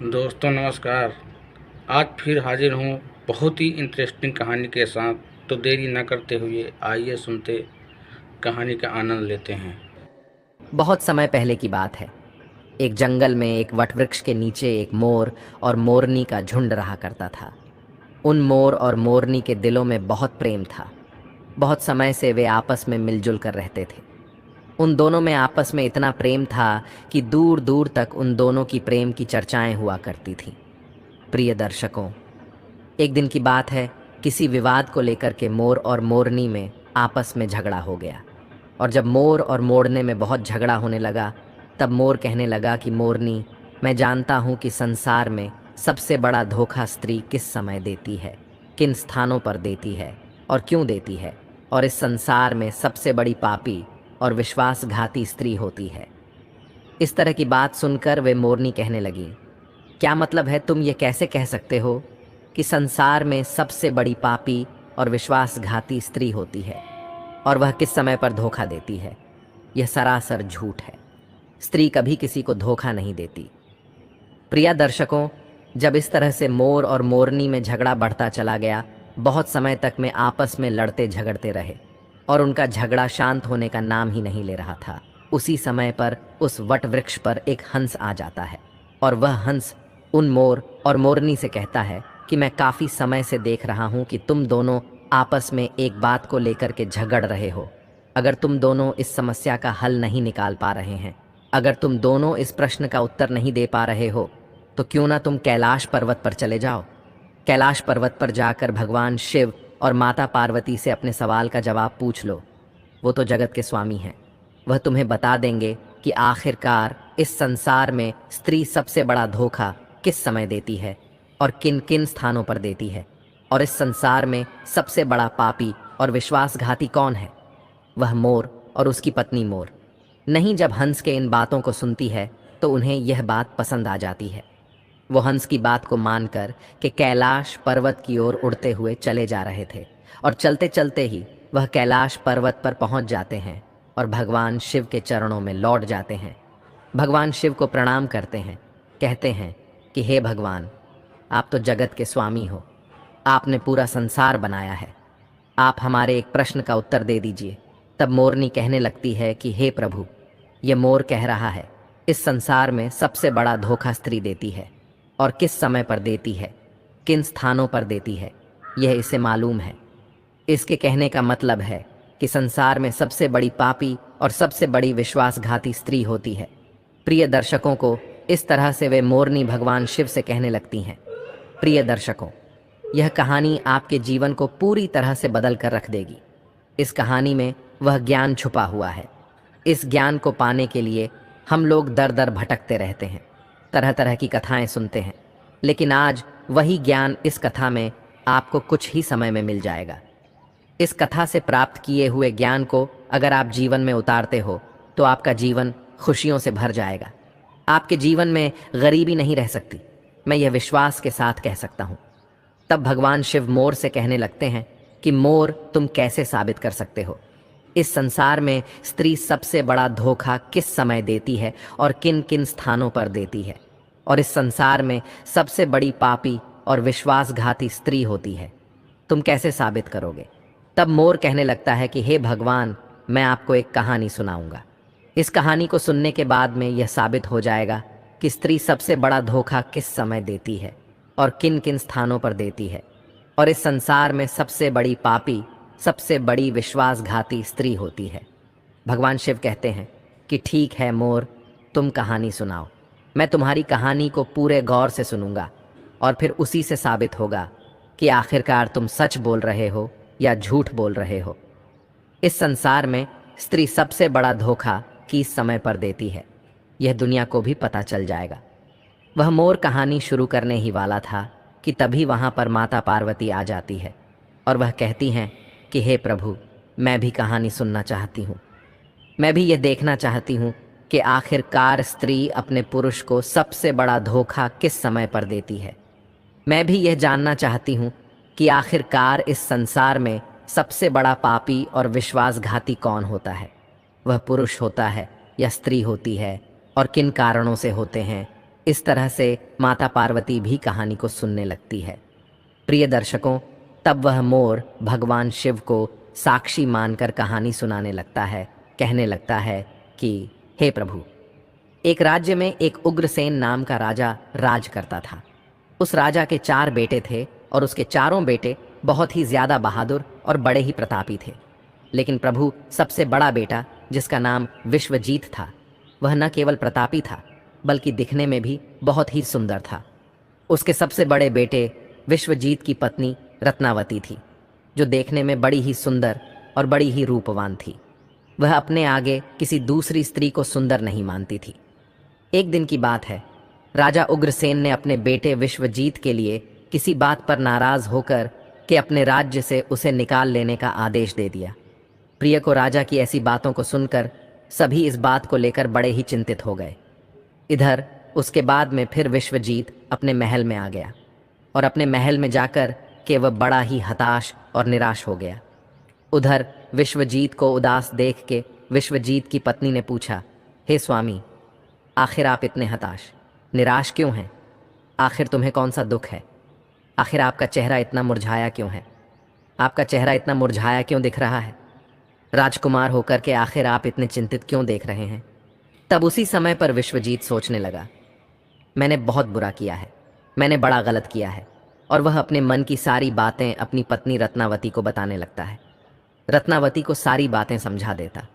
दोस्तों नमस्कार। आज फिर हाजिर हूँ बहुत ही इंटरेस्टिंग कहानी के साथ। तो देरी न करते हुए आइए सुनते कहानी का आनंद लेते हैं। बहुत समय पहले की बात है। एक जंगल में एक वटवृक्ष के नीचे एक मोर और मोरनी का झुंड रहा करता था। उन मोर और मोरनी के दिलों में बहुत प्रेम था। बहुत समय से वे आपस में मिलजुल कर रहते थे। उन दोनों में आपस में इतना प्रेम था कि दूर दूर तक उन दोनों की प्रेम की चर्चाएं हुआ करती थीं। प्रिय दर्शकों, एक दिन की बात है। किसी विवाद को लेकर के मोर और मोरनी में आपस में झगड़ा हो गया। और जब मोर और मोरने में बहुत झगड़ा होने लगा, तब मोर कहने लगा कि मोरनी, मैं जानता हूं कि संसार में सबसे बड़ा धोखा स्त्री किस समय देती है, किन स्थानों पर देती है और क्यों देती है, और इस संसार में सबसे बड़ी पापी और विश्वासघाती स्त्री होती है। इस तरह की बात सुनकर वे मोरनी कहने लगी, क्या मतलब है? तुम ये कैसे कह सकते हो कि संसार में सबसे बड़ी पापी और विश्वासघाती स्त्री होती है, और वह किस समय पर धोखा देती है? यह सरासर झूठ है। स्त्री कभी किसी को धोखा नहीं देती। प्रिय दर्शकों, जब इस तरह से मोर और मोरनी में झगड़ा बढ़ता चला गया, बहुत समय तक में आपस में लड़ते झगड़ते रहे और उनका झगड़ा शांत होने का नाम ही नहीं ले रहा था। उसी समय पर उस वट वृक्ष पर एक हंस आ जाता है और वह हंस उन मोर और मोरनी से कहता है कि मैं काफी समय से देख रहा हूं कि तुम दोनों आपस में एक बात को लेकर के झगड़ रहे हो। अगर तुम दोनों इस समस्या का हल नहीं निकाल पा रहे हैं, अगर तुम दोनों इस प्रश्न का उत्तर नहीं दे पा रहे हो, तो क्यों ना तुम कैलाश पर्वत पर चले जाओ। कैलाश पर्वत पर जाकर भगवान शिव और माता पार्वती से अपने सवाल का जवाब पूछ लो। वो तो जगत के स्वामी हैं। वह तुम्हें बता देंगे कि आखिरकार इस संसार में स्त्री सबसे बड़ा धोखा किस समय देती है और किन किन स्थानों पर देती है, और इस संसार में सबसे बड़ा पापी और विश्वासघाती कौन है। वह मोर और उसकी पत्नी मोर नहीं। जब हंस के इन बातों को सुनती है तो उन्हें यह बात पसंद आ जाती है। वो हंस की बात को मानकर कि कैलाश पर्वत की ओर उड़ते हुए चले जा रहे थे, और चलते चलते ही वह कैलाश पर्वत पर पहुंच जाते हैं और भगवान शिव के चरणों में लौट जाते हैं। भगवान शिव को प्रणाम करते हैं, कहते हैं कि हे भगवान, आप तो जगत के स्वामी हो, आपने पूरा संसार बनाया है, आप हमारे एक प्रश्न का उत्तर दे दीजिए। तब मोरनी कहने लगती है कि हे प्रभु, ये मोर कह रहा है, इस संसार में सबसे बड़ा धोखा स्त्री देती है, और किस समय पर देती है, किन स्थानों पर देती है, यह इसे मालूम है। इसके कहने का मतलब है कि संसार में सबसे बड़ी पापी और सबसे बड़ी विश्वासघाती स्त्री होती है। प्रिय दर्शकों को इस तरह से वे मोरनी भगवान शिव से कहने लगती हैं। प्रिय दर्शकों, यह कहानी आपके जीवन को पूरी तरह से बदल कर रख देगी। इस कहानी में वह ज्ञान छुपा हुआ है। इस ज्ञान को पाने के लिए हम लोग दर दर भटकते रहते हैं, तरह तरह की कथाएं सुनते हैं, लेकिन आज वही ज्ञान इस कथा में आपको कुछ ही समय में मिल जाएगा। इस कथा से प्राप्त किए हुए ज्ञान को अगर आप जीवन में उतारते हो तो आपका जीवन खुशियों से भर जाएगा। आपके जीवन में गरीबी नहीं रह सकती, मैं यह विश्वास के साथ कह सकता हूँ। तब भगवान शिव मोर से कहने लगते हैं कि मोर, तुम कैसे साबित कर सकते हो इस संसार में स्त्री सबसे बड़ा धोखा किस समय देती है और किन किन स्थानों पर देती है, और इस संसार में सबसे बड़ी पापी और विश्वासघाती स्त्री होती है, तुम कैसे साबित करोगे? तब मोर कहने लगता है कि हे भगवान, मैं आपको एक कहानी सुनाऊंगा। इस कहानी को सुनने के बाद में यह साबित हो जाएगा कि स्त्री सबसे बड़ा धोखा किस समय देती है और किन किन स्थानों पर देती है, और इस संसार में सबसे बड़ी पापी, सबसे बड़ी विश्वासघाती स्त्री होती है। भगवान शिव कहते हैं कि ठीक है मोर, तुम कहानी सुनाओ। मैं तुम्हारी कहानी को पूरे गौर से सुनूंगा और फिर उसी से साबित होगा कि आखिरकार तुम सच बोल रहे हो या झूठ बोल रहे हो। इस संसार में स्त्री सबसे बड़ा धोखा किस समय पर देती है, यह दुनिया को भी पता चल जाएगा। वह मोर कहानी शुरू करने ही वाला था कि तभी वहां पर माता पार्वती आ जाती है और वह कहती हैं कि हे प्रभु, मैं भी कहानी सुनना चाहती हूँ। मैं भी यह देखना चाहती हूँ कि आखिरकार स्त्री अपने पुरुष को सबसे बड़ा धोखा किस समय पर देती है। मैं भी यह जानना चाहती हूँ कि आखिरकार इस संसार में सबसे बड़ा पापी और विश्वासघाती कौन होता है, वह पुरुष होता है या स्त्री होती है, और किन कारणों से होते हैं, इस तरह से माता पार्वती भी कहानी को सुनने लगती है। प्रिय दर्शकों, तब वह मोर भगवान शिव को साक्षी मानकर कहानी सुनाने लगता है। कहने लगता है कि हे प्रभु, एक राज्य में एक उग्रसेन नाम का राजा राज करता था। उस राजा के 4 बेटे थे और उसके चारों बेटे बहुत ही ज्यादा बहादुर और बड़े ही प्रतापी थे। लेकिन प्रभु, सबसे बड़ा बेटा, जिसका नाम विश्वजीत था, वह न केवल प्रतापी था बल्कि दिखने में भी बहुत ही सुंदर था। उसके सबसे बड़े बेटे विश्वजीत की पत्नी रत्नावती थी, जो देखने में बड़ी ही सुंदर और बड़ी ही रूपवान थी। वह अपने आगे किसी दूसरी स्त्री को सुंदर नहीं मानती थी। एक दिन की बात है, राजा उग्रसेन ने अपने बेटे विश्वजीत के लिए किसी बात पर नाराज होकर के अपने राज्य से उसे निकाल लेने का आदेश दे दिया। प्रिय को राजा की ऐसी बातों को सुनकर सभी इस बात को लेकर बड़े ही चिंतित हो गए। इधर उसके बाद में फिर विश्वजीत अपने महल में आ गया और अपने महल में जाकर के वह बड़ा ही हताश और निराश हो गया। उधर विश्वजीत को उदास देख के विश्वजीत की पत्नी ने पूछा, हे स्वामी, आखिर आप इतने हताश निराश क्यों हैं? आखिर तुम्हें कौन सा दुख है? आखिर आपका चेहरा इतना मुरझाया क्यों है? आपका चेहरा इतना मुरझाया क्यों दिख रहा है? राजकुमार होकर के आखिर आप इतने चिंतित क्यों देख रहे हैं? तब उसी समय पर विश्वजीत सोचने लगा, मैंने बहुत बुरा किया है, मैंने बड़ा गलत किया है। और वह अपने मन की सारी बातें अपनी पत्नी रत्नावती को बताने लगता है। रत्नावती को सारी बातें समझा देता।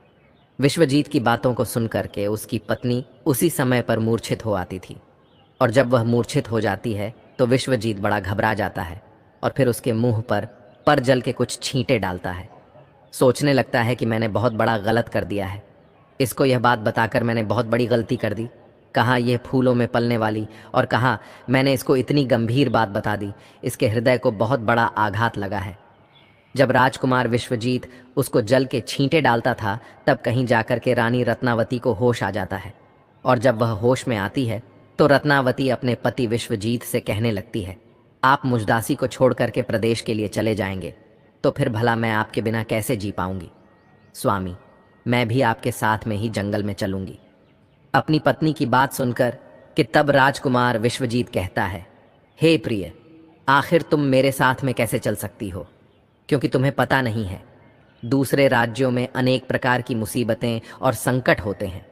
विश्वजीत की बातों को सुन करके उसकी पत्नी उसी समय पर मूर्छित हो आती थी, और जब वह मूर्छित हो जाती है तो विश्वजीत बड़ा घबरा जाता है और फिर उसके मुंह पर जल के कुछ छींटे डालता है। सोचने लगता है कि मैंने बहुत बड़ा गलत कर दिया है, इसको यह बात बताकर मैंने बहुत बड़ी गलती कर दी। कहाँ यह फूलों में पलने वाली, और कहाँ मैंने इसको इतनी गंभीर बात बता दी। इसके हृदय को बहुत बड़ा आघात लगा है। जब राजकुमार विश्वजीत उसको जल के छींटे डालता था, तब कहीं जाकर के रानी रत्नावती को होश आ जाता है, और जब वह होश में आती है तो रत्नावती अपने पति विश्वजीत से कहने लगती है, आप मुजदासी को छोड़ करके प्रदेश के लिए चले जाएंगे तो फिर भला मैं आपके बिना कैसे जी पाऊंगी? स्वामी, मैं भी आपके साथ में ही जंगल में चलूंगी। अपनी पत्नी की बात सुनकर कि तब राजकुमार विश्वजीत कहता है, हे प्रिय, आखिर तुम मेरे साथ में कैसे चल सकती हो? क्योंकि तुम्हें पता नहीं है, दूसरे राज्यों में अनेक प्रकार की मुसीबतें और संकट होते हैं।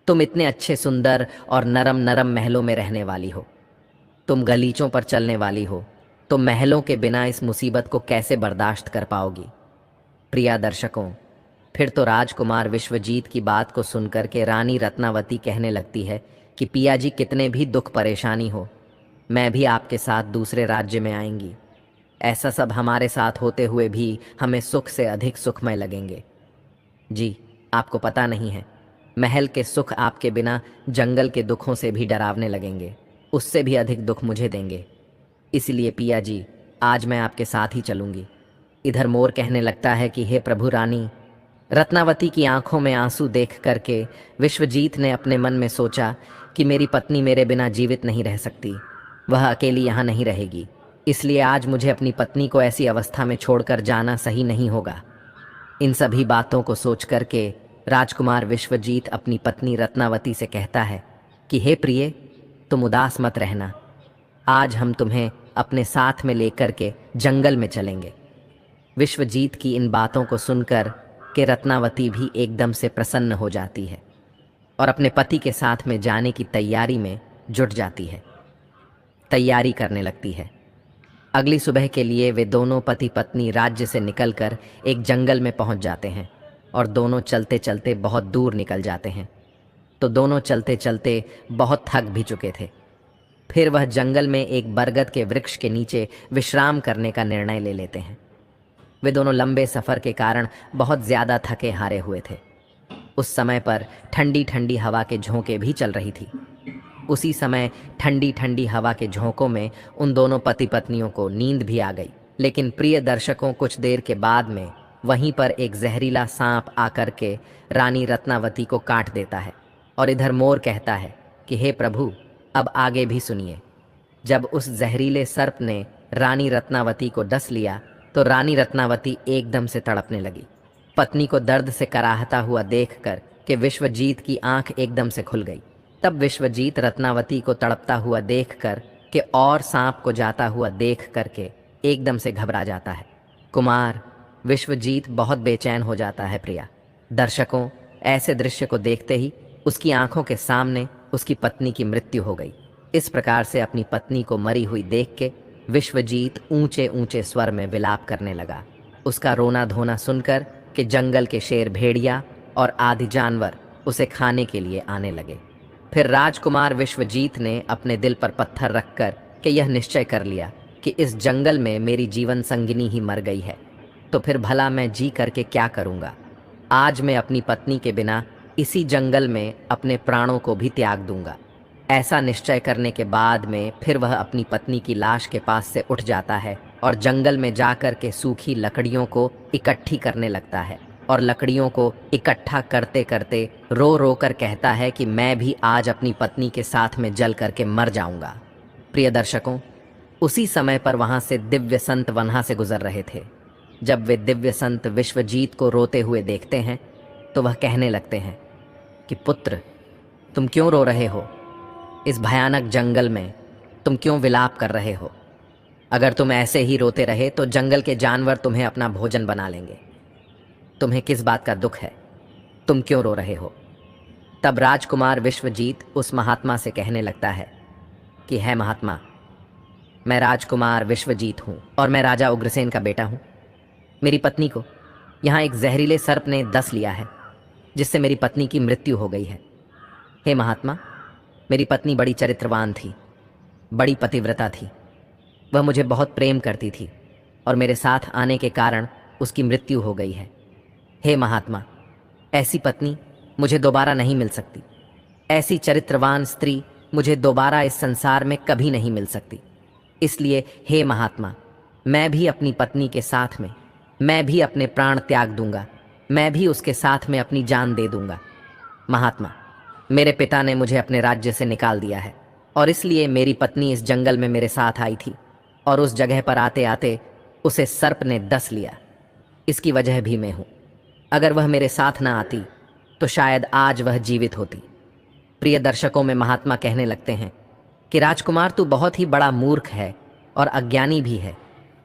तुम इतने अच्छे सुंदर और नरम नरम महलों में रहने वाली हो, तुम गलीचों पर चलने वाली हो, तो महलों के बिना इस मुसीबत को कैसे बर्दाश्त कर पाओगी? प्रिया दर्शकों, फिर तो राजकुमार विश्वजीत की बात को सुनकर के रानी रत्नावती कहने लगती है कि पिया जी, कितने भी दुख परेशानी हो, मैं भी आपके साथ दूसरे राज्य में आएंगी। ऐसा सब हमारे साथ होते हुए भी हमें सुख से अधिक सुखमय लगेंगे। जी, आपको पता नहीं है, महल के सुख आपके बिना जंगल के दुखों से भी डरावने लगेंगे, उससे भी अधिक दुख मुझे देंगे। इसलिए पिया जी, आज मैं आपके साथ ही चलूंगी। इधर मोर कहने लगता है कि हे प्रभु रानी। रत्नावती की आंखों में आंसू देख करके विश्वजीत ने अपने मन में सोचा कि मेरी पत्नी मेरे बिना जीवित नहीं रह सकती, वह अकेली यहाँ नहीं रहेगी, इसलिए आज मुझे अपनी पत्नी को ऐसी अवस्था में छोड़कर जाना सही नहीं होगा। इन सभी बातों को सोच करके राजकुमार विश्वजीत अपनी पत्नी रत्नावती से कहता है कि हे प्रिय, तुम उदास मत रहना, आज हम तुम्हें अपने साथ में लेकर के जंगल में चलेंगे। विश्वजीत की इन बातों को सुनकर के रत्नावती भी एकदम से प्रसन्न हो जाती है और अपने पति के साथ में जाने की तैयारी में जुट जाती है, तैयारी करने लगती है। अगली सुबह के लिए वे दोनों पति पत्नी राज्य से निकलकर एक जंगल में पहुंच जाते हैं और दोनों चलते चलते बहुत दूर निकल जाते हैं। तो दोनों चलते चलते बहुत थक भी चुके थे। फिर वह जंगल में एक बरगद के वृक्ष के नीचे विश्राम करने का निर्णय ले लेते हैं। वे दोनों लंबे सफ़र के कारण बहुत ज़्यादा थके हारे हुए थे। उस समय पर ठंडी ठंडी हवा के झोंके भी चल रही थी। उसी समय ठंडी ठंडी हवा के झोंकों में उन दोनों पति पत्नियों को नींद भी आ गई। लेकिन प्रिय दर्शकों, कुछ देर के बाद में वहीं पर एक जहरीला सांप आकर के रानी रत्नावती को काट देता है। और इधर मोर कहता है कि हे प्रभु, अब आगे भी सुनिए। जब उस जहरीले सर्प ने रानी रत्नावती को डस लिया तो रानी रत्नावती एकदम से तड़पने लगी। पत्नी को दर्द से कराहता हुआ देखकर कि विश्वजीत की आंख एकदम से खुल गई। तब विश्वजीत रत्नावती को तड़पता हुआ देखकर कि और सांप को जाता हुआ देख करके एकदम से घबरा जाता है। कुमार, विश्वजीत बहुत बेचैन हो जाता है प्रिया। दर्शकों, ऐसे दृश्य को देखते ही उसकी आंखों के सामने उसकी पत्नी की मृत्यु हो गई। इस प्रकार से अपनी पत्नी को मरी हुई देख के विश्वजीत ऊंचे ऊंचे स्वर में विलाप करने लगा। उसका रोना धोना सुनकर कि जंगल के शेर, भेड़िया और आदि जानवर उसे खाने के लिए आने लगे। फिर राजकुमार विश्वजीत ने अपने दिल पर पत्थर रखकर कि यह निश्चय कर लिया कि इस जंगल में मेरी जीवन संगिनी ही मर गई है, तो फिर भला मैं जी करके क्या करूँगा। आज मैं अपनी पत्नी के बिना इसी जंगल में अपने प्राणों को भी त्याग दूंगा। ऐसा निश्चय करने के बाद में फिर वह अपनी पत्नी की लाश के पास से उठ जाता है और जंगल में जाकर के सूखी लकड़ियों को इकट्ठी करने लगता है और लकड़ियों को इकट्ठा करते करते रो रो कर कहता है कि मैं भी आज अपनी पत्नी के साथ में जल करके मर जाऊंगा। प्रिय दर्शकों, उसी समय पर वहाँ से दिव्य संत वहाँ से गुजर रहे थे। जब वे दिव्य संत विश्वजीत को रोते हुए देखते हैं तो वह कहने लगते हैं कि पुत्र, तुम क्यों रो रहे हो? इस भयानक जंगल में तुम क्यों विलाप कर रहे हो? अगर तुम ऐसे ही रोते रहे तो जंगल के जानवर तुम्हें अपना भोजन बना लेंगे। तुम्हें किस बात का दुख है? तुम क्यों रो रहे हो? तब राजकुमार विश्वजीत उस महात्मा से कहने लगता है कि है महात्मा, मैं राजकुमार विश्वजीत हूँ और मैं राजा उग्रसेन का बेटा हूँ। मेरी पत्नी को यहाँ एक जहरीले सर्प ने डस लिया है, जिससे मेरी पत्नी की मृत्यु हो गई है। हे महात्मा, मेरी पत्नी बड़ी चरित्रवान थी, बड़ी पतिव्रता थी। वह मुझे बहुत प्रेम करती थी और मेरे साथ आने के कारण उसकी मृत्यु हो गई है। हे महात्मा, ऐसी पत्नी मुझे दोबारा नहीं मिल सकती। ऐसी चरित्रवान स्त्री मुझे दोबारा इस संसार में कभी नहीं मिल सकती। इसलिए हे महात्मा, मैं भी अपनी पत्नी के साथ में मैं भी अपने प्राण त्याग दूंगा। मैं भी उसके साथ में अपनी जान दे दूंगा। महात्मा, मेरे पिता ने मुझे अपने राज्य से निकाल दिया है और इसलिए मेरी पत्नी इस जंगल में मेरे साथ आई थी और उस जगह पर आते आते उसे सर्प ने डस लिया। इसकी वजह भी मैं हूँ। अगर वह मेरे साथ ना आती तो शायद आज वह जीवित होती। प्रिय दर्शकों, में महात्मा कहने लगते हैं कि राजकुमार, तू बहुत ही बड़ा मूर्ख है और अज्ञानी भी है।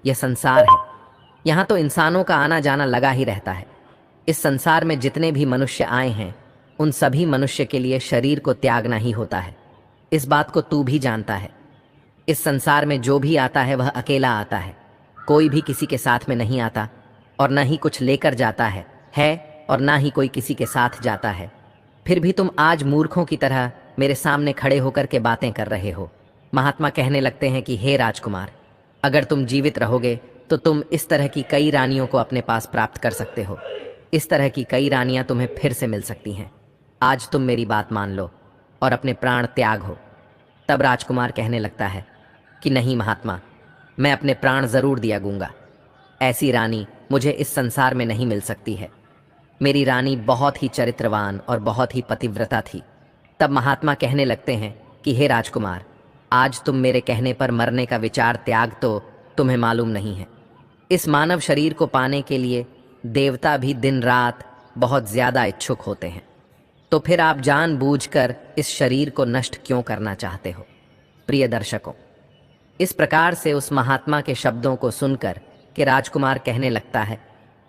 यह संसार है, यहाँ तो इंसानों का आना जाना लगा ही रहता है। इस संसार में जितने भी मनुष्य आए हैं उन सभी मनुष्य के लिए शरीर को त्यागना ही होता है। इस बात को तू भी जानता है। इस संसार में जो भी आता है वह अकेला आता है, कोई भी किसी के साथ में नहीं आता और न ही कुछ लेकर जाता है और ना ही कोई किसी के साथ जाता है। फिर भी तुम आज मूर्खों की तरह मेरे सामने खड़े होकर के बातें कर रहे हो। महात्मा कहने लगते हैं कि हे राजकुमार, अगर तुम जीवित रहोगे तो तुम इस तरह की कई रानियों को अपने पास प्राप्त कर सकते हो। इस तरह की कई रानियां तुम्हें फिर से मिल सकती हैं। आज तुम मेरी बात मान लो और अपने प्राण त्याग हो। तब राजकुमार कहने लगता है कि नहीं महात्मा, मैं अपने प्राण जरूर दिया दूंगा। ऐसी रानी मुझे इस संसार में नहीं मिल सकती है। मेरी रानी बहुत ही चरित्रवान और बहुत ही पतिव्रता थी। तब महात्मा कहने लगते हैं कि हे राजकुमार, आज तुम मेरे कहने पर मरने का विचार त्याग तो तुम्हें मालूम नहीं है। इस मानव शरीर को पाने के लिए देवता भी दिन रात बहुत ज़्यादा इच्छुक होते हैं, तो फिर आप जानबूझकर इस शरीर को नष्ट क्यों करना चाहते हो? प्रिय दर्शकों, इस प्रकार से उस महात्मा के शब्दों को सुनकर कि राजकुमार कहने लगता है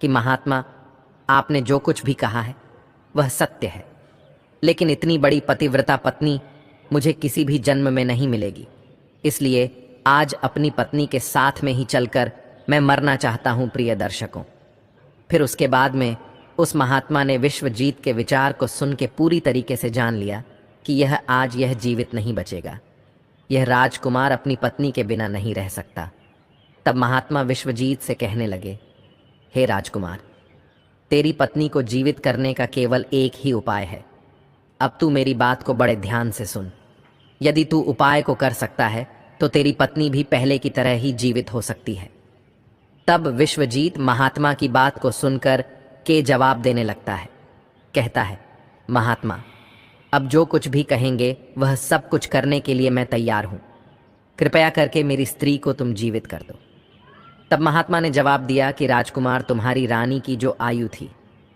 कि महात्मा, आपने जो कुछ भी कहा है वह सत्य है, लेकिन इतनी बड़ी पतिव्रता पत्नी मुझे किसी भी जन्म में नहीं मिलेगी। इसलिए आज अपनी पत्नी के साथ में ही चलकर मैं मरना चाहता हूँ। प्रिय दर्शकों, फिर उसके बाद में उस महात्मा ने विश्वजीत के विचार को सुन के पूरी तरीके से जान लिया कि यह जीवित नहीं बचेगा। यह राजकुमार अपनी पत्नी के बिना नहीं रह सकता। तब महात्मा विश्वजीत से कहने लगे, हे राजकुमार, तेरी पत्नी को जीवित करने का केवल एक ही उपाय है। अब तू मेरी बात को बड़े ध्यान से सुन। यदि तू उपाय को कर सकता है तो तेरी पत्नी भी पहले की तरह ही जीवित हो सकती है। तब विश्वजीत महात्मा की बात को सुनकर के जवाब देने लगता है। कहता है, महात्मा, अब जो कुछ भी कहेंगे वह सब कुछ करने के लिए मैं तैयार हूँ। कृपया करके मेरी स्त्री को तुम जीवित कर दो। तब महात्मा ने जवाब दिया कि राजकुमार, तुम्हारी रानी की जो आयु थी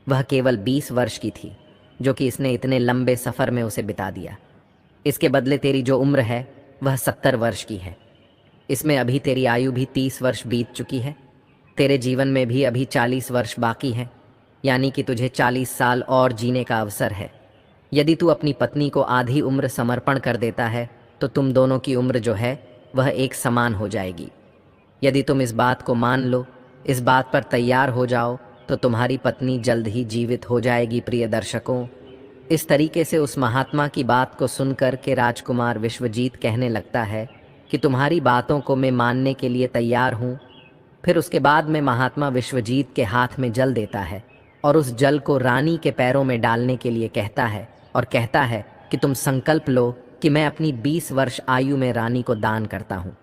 वह केवल 20 वर्ष की थी, जो कि इसने इतने लंबे सफ़र में उसे बिता दिया। इसके बदले तेरी जो उम्र है वह 70 वर्ष की है। इसमें अभी तेरी आयु भी 30 वर्ष बीत चुकी है। तेरे जीवन में भी अभी 40 वर्ष बाकी है, यानी कि तुझे 40 साल और जीने का अवसर है। यदि तू अपनी पत्नी को आधी उम्र समर्पण कर देता है तो तुम दोनों की उम्र जो है वह एक समान हो जाएगी। यदि तुम इस बात को मान लो, इस बात पर तैयार हो जाओ, तो तुम्हारी पत्नी जल्द ही जीवित हो जाएगी। प्रिय दर्शकों, इस तरीके से उस महात्मा की बात को सुनकर के राजकुमार विश्वजीत कहने लगता है कि तुम्हारी बातों को मैं मानने के लिए तैयार हूँ। फिर उसके बाद में महात्मा विश्वजीत के हाथ में जल देता है और उस जल को रानी के पैरों में डालने के लिए कहता है और कहता है कि तुम संकल्प लो कि मैं अपनी 20 वर्ष आयु में रानी को दान करता हूँ।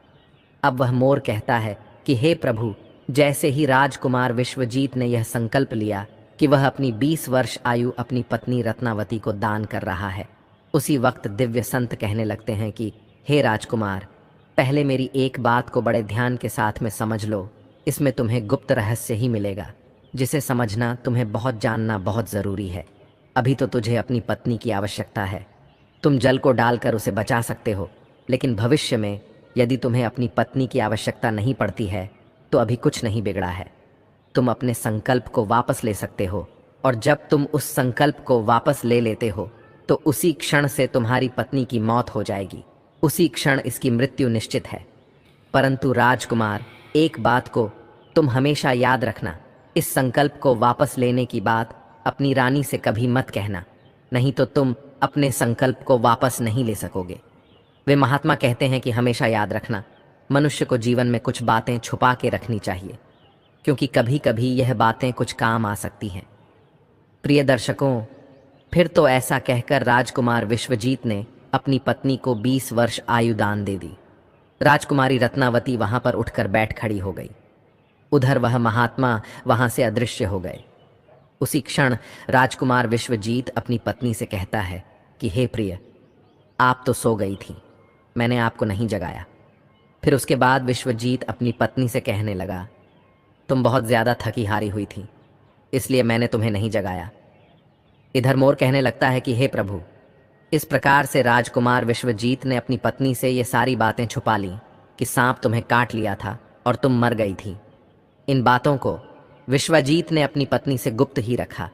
अब वह मोर कहता है कि हे प्रभु, जैसे ही राजकुमार विश्वजीत ने यह संकल्प लिया कि वह अपनी 20 वर्ष आयु अपनी पत्नी रत्नावती को दान कर रहा है, उसी वक्त दिव्य संत कहने लगते हैं कि हे राजकुमार, पहले मेरी एक बात को बड़े ध्यान के साथ में समझ लो। इसमें तुम्हें गुप्त रहस्य ही मिलेगा, जिसे समझना तुम्हें बहुत जानना बहुत ज़रूरी है। अभी तो तुझे अपनी पत्नी की आवश्यकता है। तुम जल को डालकर उसे बचा सकते हो, लेकिन भविष्य में यदि तुम्हें अपनी पत्नी की आवश्यकता नहीं पड़ती है तो अभी कुछ नहीं बिगड़ा है। तुम अपने संकल्प को वापस ले सकते हो, और जब तुम उस संकल्प को वापस ले लेते हो तो उसी क्षण से तुम्हारी पत्नी की मौत हो जाएगी। उसी क्षण इसकी मृत्यु निश्चित है। परंतु राजकुमार, एक बात को तुम हमेशा याद रखना, इस संकल्प को वापस लेने की बात अपनी रानी से कभी मत कहना, नहीं तो तुम अपने संकल्प को वापस नहीं ले सकोगे। वे महात्मा कहते हैं कि हमेशा याद रखना, मनुष्य को जीवन में कुछ बातें छुपा के रखनी चाहिए, क्योंकि कभी कभी यह बातें कुछ काम आ सकती हैं। प्रिय दर्शकों, फिर तो ऐसा कहकर राजकुमार विश्वजीत ने अपनी पत्नी को 20 वर्ष आयु दान दे दी। राजकुमारी रत्नावती वहां पर उठकर बैठ खड़ी हो गई। उधर वह महात्मा वहां से अदृश्य हो गए। उसी क्षण राजकुमार विश्वजीत अपनी पत्नी से कहता है कि हे प्रिय, आप तो सो गई थी, मैंने आपको नहीं जगाया। फिर उसके बाद विश्वजीत अपनी पत्नी से कहने लगा, तुम बहुत ज़्यादा थकी हारी हुई थी, इसलिए मैंने तुम्हें नहीं जगाया। इधर मोर कहने लगता है कि हे प्रभु, इस प्रकार से राजकुमार विश्वजीत ने अपनी पत्नी से ये सारी बातें छुपा लीं कि सांप तुम्हें काट लिया था और तुम मर गई थी। इन बातों को विश्वजीत ने अपनी पत्नी से गुप्त ही रखा।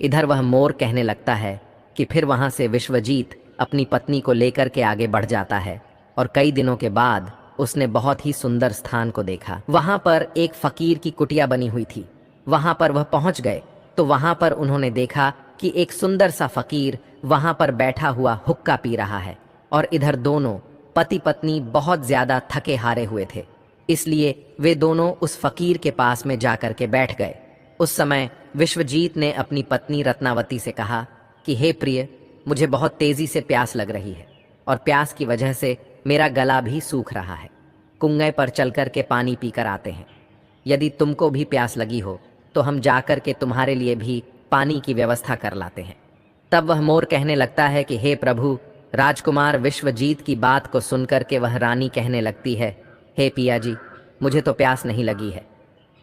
इधर वह मोर कहने लगता है कि फिर वहां से विश्वजीत अपनी पत्नी को लेकर के आगे बढ़ जाता है, और कई दिनों के बाद उसने बहुत ही सुंदर स्थान को देखा। वहां पर एक फकीर की कुटिया बनी हुई थी। वहां पर वह पहुंच गए तो वहां पर उन्होंने देखा कि एक सुंदर सा फकीर वहां पर बैठा हुआ हुक्का पी रहा है, और इधर दोनों पति पत्नी बहुत ज्यादा थके हारे हुए थे, इसलिए वे दोनों उस फकीर के पास में जाकर के बैठ गए। उस समय विश्वजीत ने अपनी पत्नी रत्नावती से कहा कि हे प्रिय, मुझे बहुत तेजी से प्यास लग रही है, और प्यास की वजह से मेरा गला भी सूख रहा है। कुएं पर चलकर के पानी पीकर आते हैं। यदि तुमको भी प्यास लगी हो तो हम जाकर के तुम्हारे लिए भी पानी की व्यवस्था कर लाते हैं। तब वह मोर कहने लगता है कि हे प्रभु, राजकुमार विश्वजीत की बात को सुनकर के वह रानी कहने लगती है, हे पिया जी, मुझे तो प्यास नहीं लगी है,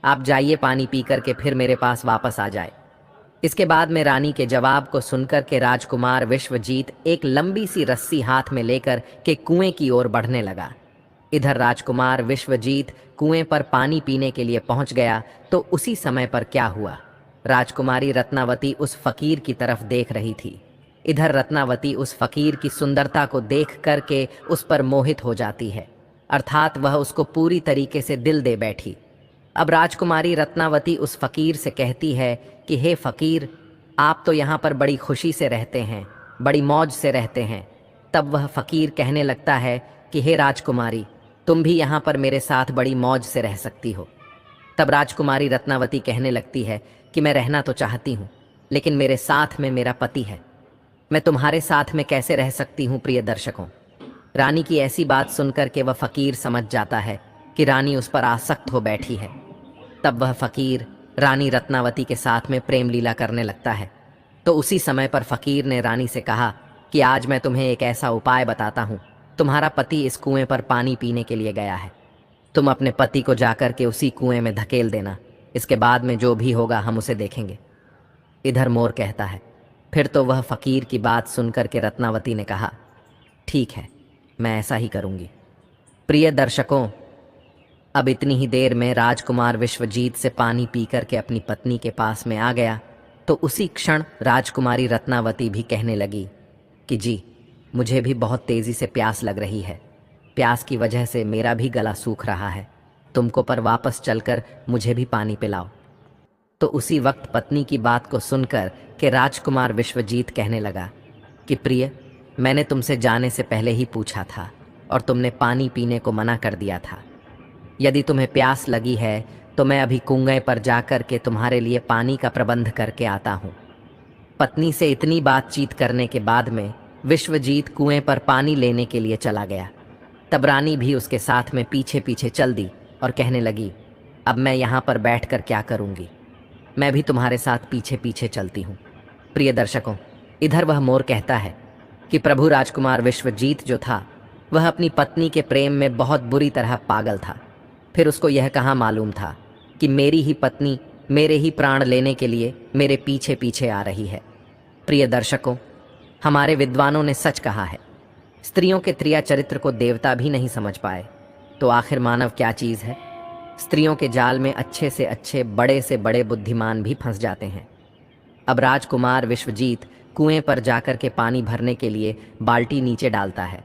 आप जाइए पानी पी करके फिर मेरे पास वापस आ जाए। इसके बाद में रानी के जवाब को सुनकर के राजकुमार विश्वजीत एक लंबी सी रस्सी हाथ में लेकर के कुएं की ओर बढ़ने लगा। इधर राजकुमार विश्वजीत कुएं पर पानी पीने के लिए पहुंच गया तो उसी समय पर क्या हुआ, राजकुमारी रत्नावती उस फकीर की तरफ देख रही थी। इधर रत्नावती उस फकीर की सुंदरता को देख करके उस पर मोहित हो जाती है, अर्थात वह उसको पूरी तरीके से दिल दे बैठी। अब राजकुमारी रत्नावती उस फकीर से कहती है कि हे फकीर, आप तो यहाँ पर बड़ी खुशी से रहते हैं, बड़ी मौज से रहते हैं। तब वह फकीर कहने लगता है कि हे राजकुमारी, तुम भी यहाँ पर मेरे साथ बड़ी मौज से रह सकती हो। तब राजकुमारी रत्नावती कहने लगती है कि मैं रहना तो चाहती हूँ, लेकिन मेरे साथ में मेरा पति है, मैं तुम्हारे साथ में कैसे रह सकती हूँ। प्रिय दर्शकों, रानी की ऐसी बात सुनकर के वह फकीर समझ जाता है कि रानी उस पर आसक्त हो बैठी है। तब वह फकीर रानी रत्नावती के साथ में प्रेम लीला करने लगता है। तो उसी समय पर फकीर ने रानी से कहा कि आज मैं तुम्हें एक ऐसा उपाय बताता हूँ। तुम्हारा पति इस कुएं पर पानी पीने के लिए गया है, तुम अपने पति को जाकर के उसी कुएं में धकेल देना, इसके बाद में जो भी होगा हम उसे देखेंगे। इधर मोर कहता है, फिर तो वह फकीर की बात सुनकर के रत्नावती ने कहा ठीक है, मैं ऐसा ही करूंगी। प्रिय दर्शकों, अब इतनी ही देर में राजकुमार विश्वजीत से पानी पी करके अपनी पत्नी के पास में आ गया तो उसी क्षण राजकुमारी रत्नावती भी कहने लगी कि जी, मुझे भी बहुत तेज़ी से प्यास लग रही है। प्यास की वजह से मेरा भी गला सूख रहा है। तुमको पर वापस चलकर मुझे भी पानी पिलाओ। तो उसी वक्त पत्नी की बात को सुनकर कि राजकुमार विश्वजीत कहने लगा कि प्रिय, मैंने तुमसे जाने से पहले ही पूछा था और तुमने पानी पीने को मना कर दिया था। यदि तुम्हें प्यास लगी है तो मैं अभी कुएं पर जाकर के तुम्हारे लिए पानी का प्रबंध करके आता हूँ। पत्नी से इतनी बातचीत करने के बाद में विश्वजीत कुएं पर पानी लेने के लिए चला गया। तब रानी भी उसके साथ में पीछे पीछे चल दी और कहने लगी, अब मैं यहाँ पर बैठकर क्या करूँगी, मैं भी तुम्हारे साथ पीछे पीछे चलती हूँ। प्रिय दर्शकों, इधर वह मोर कहता है कि प्रभु राजकुमार विश्वजीत जो था वह अपनी पत्नी के प्रेम में बहुत बुरी तरह पागल था। फिर उसको यह कहाँ मालूम था कि मेरी ही पत्नी मेरे ही प्राण लेने के लिए मेरे पीछे पीछे आ रही है। प्रिय दर्शकों, हमारे विद्वानों ने सच कहा है, स्त्रियों के त्रिया चरित्र को देवता भी नहीं समझ पाए तो आखिर मानव क्या चीज़ है। स्त्रियों के जाल में अच्छे से बड़े बुद्धिमान भी फंस जाते हैं। अब राजकुमार विश्वजीत कुएं पर जाकर के पानी भरने के लिए बाल्टी नीचे डालता है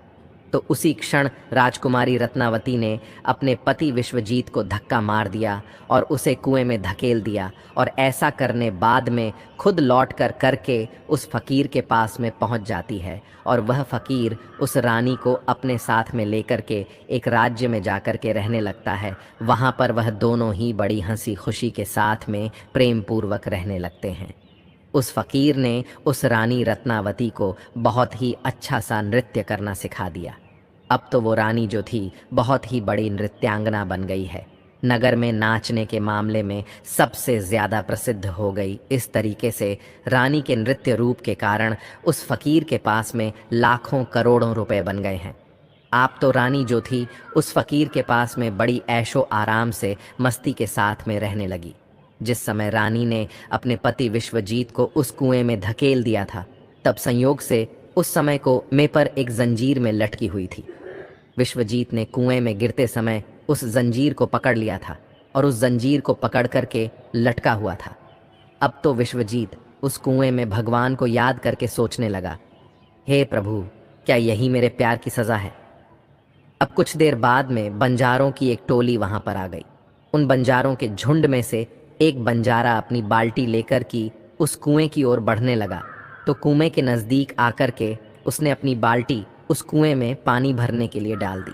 तो उसी क्षण राजकुमारी रत्नावती ने अपने पति विश्वजीत को धक्का मार दिया और उसे कुएं में धकेल दिया और ऐसा करने बाद में खुद लौट कर करके उस फकीर के पास में पहुंच जाती है और वह फकीर उस रानी को अपने साथ में लेकर के एक राज्य में जाकर के रहने लगता है। वहाँ पर वह दोनों ही बड़ी हंसी खुशी के साथ में प्रेम पूर्वक रहने लगते हैं। उस फकीर ने उस रानी रत्नावती को बहुत ही अच्छा सा नृत्य करना सिखा दिया। अब तो वो रानी जो थी बहुत ही बड़ी नृत्यांगना बन गई है, नगर में नाचने के मामले में सबसे ज़्यादा प्रसिद्ध हो गई। इस तरीके से रानी के नृत्य रूप के कारण उस फकीर के पास में लाखों करोड़ों रुपए बन गए हैं। आप तो रानी जो थी उस फकीर के पास में बड़ी ऐशो आराम से मस्ती के साथ में रहने लगी। जिस समय रानी ने अपने पति विश्वजीत को उस कुएं में धकेल दिया था तब संयोग से उस समय को मैं पर एक जंजीर में लटकी हुई थी। विश्वजीत ने कुएं में गिरते समय उस जंजीर को पकड़ लिया था और उस जंजीर को पकड़ करके लटका हुआ था। अब तो विश्वजीत उस कुएं में भगवान को याद करके सोचने लगा, हे प्रभु, क्या यही मेरे प्यार की सज़ा है। अब कुछ देर बाद में बंजारों की एक टोली वहां पर आ गई। उन बंजारों के झुंड में से एक बंजारा अपनी बाल्टी लेकर की उस कुएं की ओर बढ़ने लगा तो कुएं के नज़दीक आकर के उसने अपनी बाल्टी उस कुएं में पानी भरने के लिए डाल दी।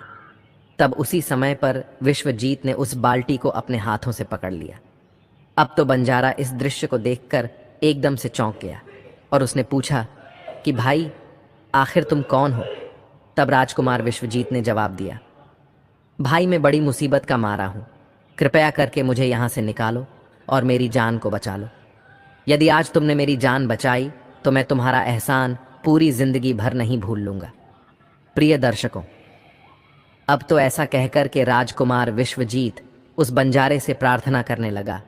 तब उसी समय पर विश्वजीत ने उस बाल्टी को अपने हाथों से पकड़ लिया। अब तो बंजारा इस दृश्य को देखकर एकदम से चौंक गया और उसने पूछा कि भाई, आखिर तुम कौन हो। तब राजकुमार विश्वजीत ने जवाब दिया, भाई, मैं बड़ी मुसीबत का मारा हूँ, कृपया करके मुझे यहाँ से निकालो और मेरी जान को बचा लो। यदि आज तुमने मेरी जान बचाई तो मैं तुम्हारा एहसान पूरी जिंदगी भर नहीं भूल लूँगा। प्रिय दर्शकों, अब तो ऐसा कहकर के राजकुमार विश्वजीत उस बंजारे से प्रार्थना करने लगा,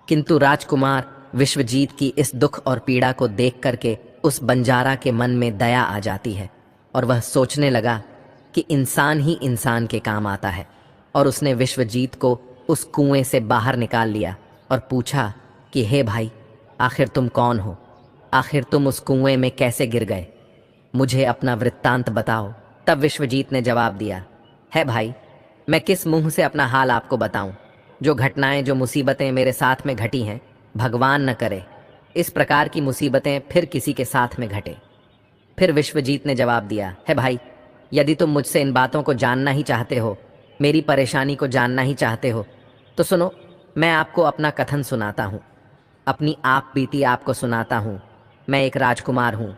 किंतु राजकुमार विश्वजीत की इस दुख और पीड़ा को देख करके उस बंजारा के मन में दया आ जाती है और वह सोचने लगा कि इंसान ही इंसान के काम आता है। और उसने विश्वजीत को उस कुएं से बाहर निकाल लिया और पूछा कि हे भाई, आखिर तुम कौन हो, आखिर तुम उस कुएं में कैसे गिर गए, मुझे अपना वृत्तांत बताओ। तब विश्वजीत ने जवाब दिया, है भाई, मैं किस मुंह से अपना हाल आपको बताऊं। जो घटनाएं, जो मुसीबतें मेरे साथ में घटी हैं, भगवान न करे इस प्रकार की मुसीबतें फिर किसी के साथ में घटे। फिर विश्वजीत ने जवाब दिया, है भाई, यदि तुम मुझसे इन बातों को जानना ही चाहते हो, मेरी परेशानी को जानना ही चाहते हो, तो सुनो, मैं आपको अपना कथन सुनाता हूँ, अपनी आप बीती आपको सुनाता हूँ। मैं एक राजकुमार हूँ।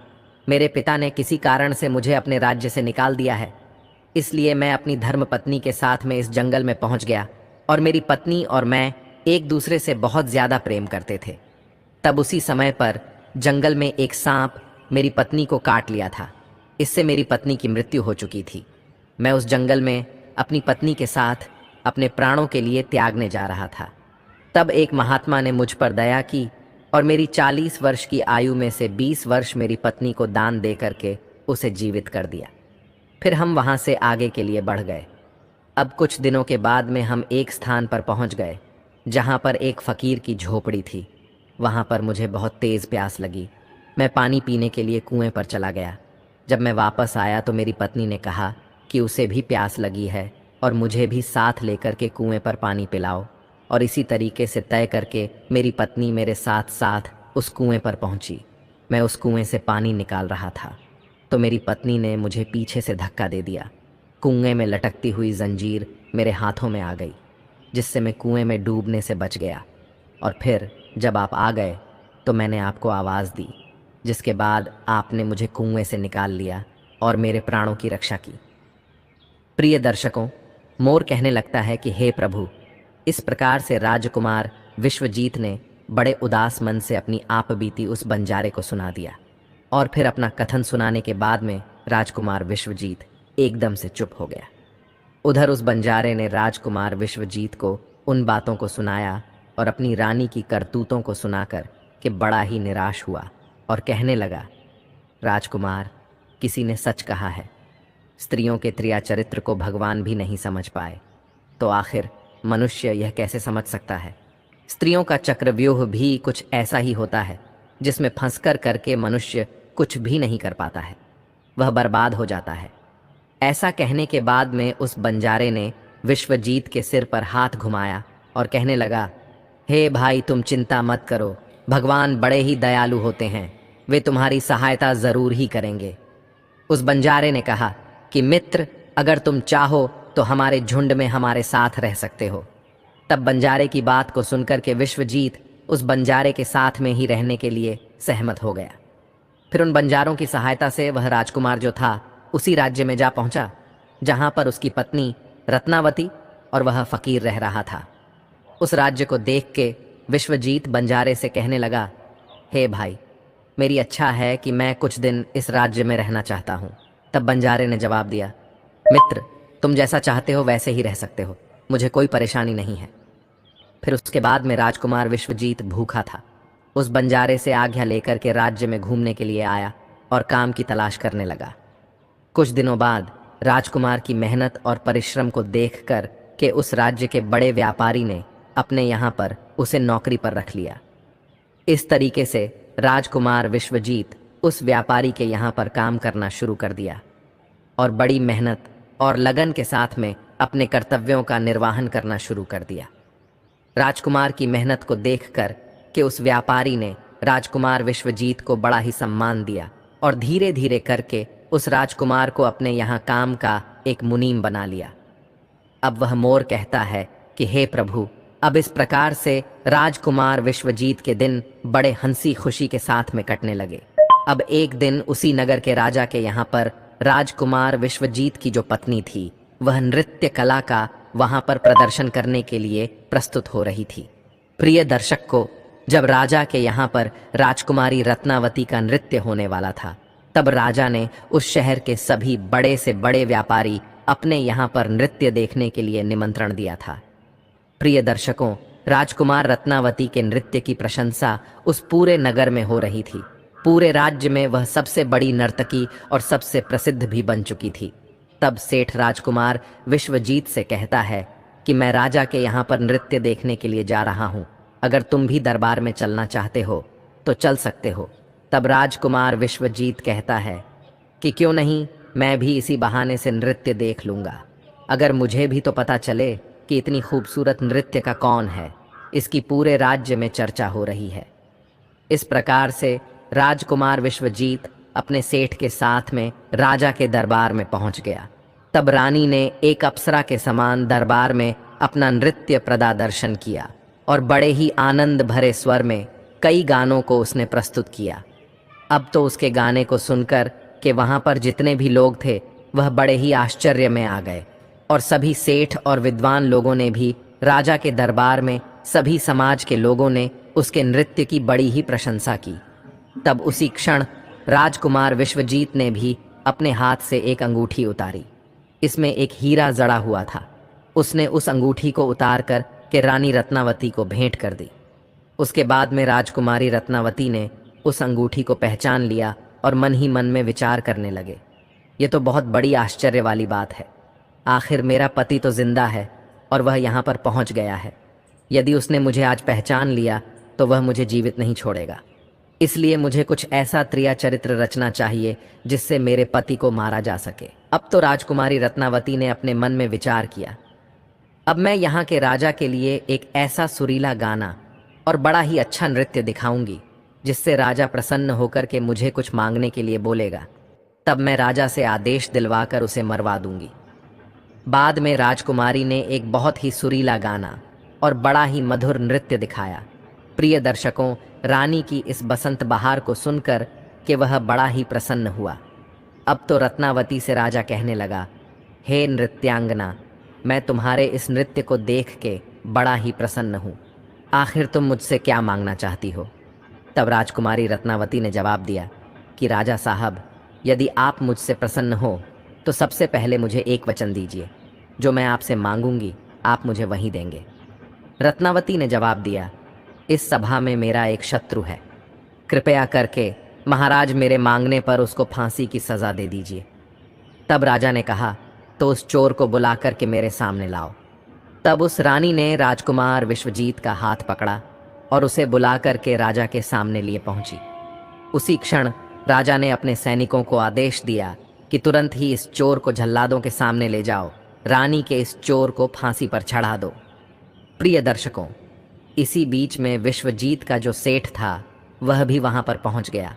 मेरे पिता ने किसी कारण से मुझे अपने राज्य से निकाल दिया है, इसलिए मैं अपनी धर्मपत्नी के साथ में इस जंगल में पहुँच गया और मेरी पत्नी और मैं एक दूसरे से बहुत ज़्यादा प्रेम करते थे। तब उसी समय पर जंगल में एक सांप मेरी पत्नी को काट लिया था। इससे मेरी पत्नी की मृत्यु हो चुकी थी। मैं उस जंगल में अपनी पत्नी के साथ अपने प्राणों के लिए त्यागने जा रहा था। तब एक महात्मा ने मुझ पर दया की और मेरी 40 वर्ष की आयु में से 20 वर्ष मेरी पत्नी को दान दे करके उसे जीवित कर दिया। फिर हम वहाँ से आगे के लिए बढ़ गए। अब कुछ दिनों के बाद में हम एक स्थान पर पहुँच गए जहाँ पर एक फ़कीर की झोपड़ी थी। वहाँ पर मुझे बहुत तेज़ प्यास लगी। मैं पानी पीने के लिए कुएं पर चला गया। जब मैं वापस आया तो मेरी पत्नी ने कहा कि उसे भी प्यास लगी है और मुझे भी साथ लेकर के कुएं पर पानी पिलाओ। और इसी तरीके से तय करके मेरी पत्नी मेरे साथ साथ उस कुएं पर पहुंची। मैं उस कुएं से पानी निकाल रहा था तो मेरी पत्नी ने मुझे पीछे से धक्का दे दिया। कुएं में लटकती हुई जंजीर मेरे हाथों में आ गई, जिससे मैं कुएं में डूबने से बच गया। और फिर जब आप आ गए तो मैंने आपको आवाज़ दी, जिसके बाद आपने मुझे कुएं से निकाल लिया और मेरे प्राणों की रक्षा की। प्रिय दर्शकों, मोर कहने लगता है कि हे प्रभु। इस प्रकार से राजकुमार विश्वजीत ने बड़े उदास मन से अपनी आप बीती उस बंजारे को सुना दिया। और फिर अपना कथन सुनाने के बाद में राजकुमार विश्वजीत एकदम से चुप हो गया। उधर उस बंजारे ने राजकुमार विश्वजीत को उन बातों को सुनाया और अपनी रानी की करतूतों को सुनाकर कि बड़ा ही निराश हुआ और कहने लगा, राजकुमार, किसी ने सच कहा है, स्त्रियों के त्रिया चरित्र को भगवान भी नहीं समझ पाए तो आखिर मनुष्य यह कैसे समझ सकता है। स्त्रियों का चक्रव्यूह भी कुछ ऐसा ही होता है जिसमें फंसकर करके मनुष्य कुछ भी नहीं कर पाता है, वह बर्बाद हो जाता है। ऐसा कहने के बाद में उस बंजारे ने विश्वजीत के सिर पर हाथ घुमाया और कहने लगा, हे भाई, तुम चिंता मत करो, भगवान बड़े ही दयालु होते हैं, वे तुम्हारी सहायता ज़रूर ही करेंगे। उस बंजारे ने कहा कि मित्र, अगर तुम चाहो तो हमारे झुंड में हमारे साथ रह सकते हो। तब बंजारे की बात को सुनकर के विश्वजीत उस बंजारे के साथ में ही रहने के लिए सहमत हो गया। फिर उन बंजारों की सहायता से वह राजकुमार जो था उसी राज्य में जा पहुंचा जहां पर उसकी पत्नी रत्नावती और वह फकीर रह रहा था। उस राज्य को देख के विश्वजीत बंजारे से कहने लगा, हे भाई, मेरी अच्छा है कि मैं कुछ दिन इस राज्य में रहना चाहता हूँ। तब बंजारे ने जवाब दिया, मित्र, तुम जैसा चाहते हो वैसे ही रह सकते हो, मुझे कोई परेशानी नहीं है। फिर उसके बाद में राजकुमार विश्वजीत भूखा था। उस बंजारे से आज्ञा लेकर के राज्य में घूमने के लिए आया और काम की तलाश करने लगा। कुछ दिनों बाद राजकुमार की मेहनत और परिश्रम को देखकर के उस राज्य के बड़े व्यापारी ने अपने यहाँ पर उसे नौकरी पर रख लिया। इस तरीके से राजकुमार विश्वजीत उस व्यापारी के यहाँ पर काम करना शुरू कर दिया और बड़ी मेहनत और लगन के साथ में अपने कर्तव्यों का निर्वहन करना शुरू कर दिया। राजकुमार की मेहनत को देखकर कि उस व्यापारी ने राजकुमार विश्वजीत को बड़ा ही सम्मान दिया और धीरे धीरे करके उस राजकुमार को अपने यहाँ काम का एक मुनीम बना लिया। अब वह मोर कहता है कि हे प्रभु, अब इस प्रकार से राजकुमार विश्वजीत के दिन बड़े हंसी खुशी के साथ में कटने लगे। अब एक दिन उसी नगर के राजा के यहाँ पर राजकुमार विश्वजीत की जो पत्नी थी वह नृत्य कला का वहाँ पर प्रदर्शन करने के लिए प्रस्तुत हो रही थी। प्रिय दर्शक को, जब राजा के यहाँ पर राजकुमारी रत्नावती का नृत्य होने वाला था तब राजा ने उस शहर के सभी बड़े से बड़े व्यापारी अपने यहाँ पर नृत्य देखने के लिए निमंत्रण दिया था। प्रिय दर्शकों, राजकुमार रत्नावती के नृत्य की प्रशंसा उस पूरे नगर में हो रही थी। पूरे राज्य में वह सबसे बड़ी नर्तकी और सबसे प्रसिद्ध भी बन चुकी थी। तब सेठ राजकुमार विश्वजीत से कहता है कि मैं राजा के यहाँ पर नृत्य देखने के लिए जा रहा हूँ, अगर तुम भी दरबार में चलना चाहते हो तो चल सकते हो। तब राजकुमार विश्वजीत कहता है कि क्यों नहीं, मैं भी इसी बहाने से नृत्य देख लूँगा, अगर मुझे भी तो पता चले कि इतनी खूबसूरत नृत्य का कौन है, इसकी पूरे राज्य में चर्चा हो रही है। इस प्रकार से राजकुमार विश्वजीत अपने सेठ के साथ में राजा के दरबार में पहुंच गया। तब रानी ने एक अप्सरा के समान दरबार में अपना नृत्य प्रदर्शन किया और बड़े ही आनंद भरे स्वर में कई गानों को उसने प्रस्तुत किया। अब तो उसके गाने को सुनकर कि वहाँ पर जितने भी लोग थे वह बड़े ही आश्चर्य में आ गए और सभी सेठ और विद्वान लोगों ने भी राजा के दरबार में सभी समाज के लोगों ने उसके नृत्य की बड़ी ही प्रशंसा की। तब उसी क्षण राजकुमार विश्वजीत ने भी अपने हाथ से एक अंगूठी उतारी। इसमें एक हीरा जड़ा हुआ था। उसने उस अंगूठी को उतार कर के रानी रत्नावती को भेंट कर दी। उसके बाद में राजकुमारी रत्नावती ने उस अंगूठी को पहचान लिया और मन ही मन में विचार करने लगे ये तो बहुत बड़ी आश्चर्य वाली बात है। आखिर मेरा पति तो जिंदा है और वह यहाँ पर पहुँच गया है। यदि उसने मुझे आज पहचान लिया तो वह मुझे जीवित नहीं छोड़ेगा। इसलिए मुझे कुछ ऐसा त्रिया चरित्र रचना चाहिए जिससे मेरे पति को मारा जा सके। अब तो राजकुमारी रत्नावती ने अपने मन में विचार किया, अब मैं यहाँ के राजा के लिए एक ऐसा सुरीला गाना और बड़ा ही अच्छा नृत्य दिखाऊंगी जिससे राजा प्रसन्न होकर के मुझे कुछ मांगने के लिए बोलेगा। तब मैं राजा से आदेश दिलवाकर उसे मरवा दूंगी। बाद में राजकुमारी ने एक बहुत ही सुरीला गाना और बड़ा ही मधुर नृत्य दिखाया। प्रिय दर्शकों, रानी की इस बसंत बहार को सुनकर कि वह बड़ा ही प्रसन्न हुआ। अब तो रत्नावती से राजा कहने लगा, हे नृत्यांगना, मैं तुम्हारे इस नृत्य को देख के बड़ा ही प्रसन्न हूँ। आखिर तुम मुझसे क्या मांगना चाहती हो? तब राजकुमारी रत्नावती ने जवाब दिया कि राजा साहब, यदि आप मुझसे प्रसन्न हो तो सबसे पहले मुझे एक वचन दीजिए। जो मैं आपसे मांगूंगी आप मुझे वही देंगे। रत्नावती ने जवाब दिया, इस सभा में मेरा एक शत्रु है, कृपया करके महाराज मेरे मांगने पर उसको फांसी की सज़ा दे दीजिए। तब राजा ने कहा, तो उस चोर को बुला कर के मेरे सामने लाओ। तब उस रानी ने राजकुमार विश्वजीत का हाथ पकड़ा और उसे बुला कर के राजा के सामने लिए पहुंची। उसी क्षण राजा ने अपने सैनिकों को आदेश दिया कि तुरंत ही इस चोर को जल्लादों के सामने ले जाओ, रानी के इस चोर को फांसी पर चढ़ा दो। प्रिय दर्शकों, इसी बीच में विश्वजीत का जो सेठ था वह भी वहां पर पहुंच गया।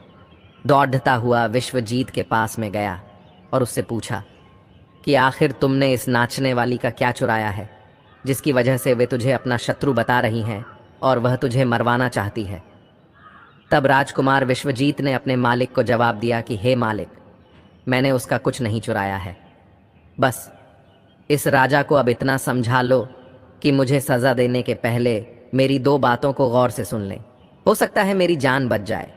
दौड़ता हुआ विश्वजीत के पास में गया और उससे पूछा कि आखिर तुमने इस नाचने वाली का क्या चुराया है, जिसकी वजह से वे तुझे अपना शत्रु बता रही हैं और वह तुझे मरवाना चाहती है। तब राजकुमार विश्वजीत ने अपने मालिक को जवाब दिया कि हे मालिक, मैंने उसका कुछ नहीं चुराया है। बस इस राजा को अब इतना समझा लो कि मुझे सज़ा देने के पहले मेरी दो बातों को गौर से सुन लें, हो सकता है मेरी जान बच जाए।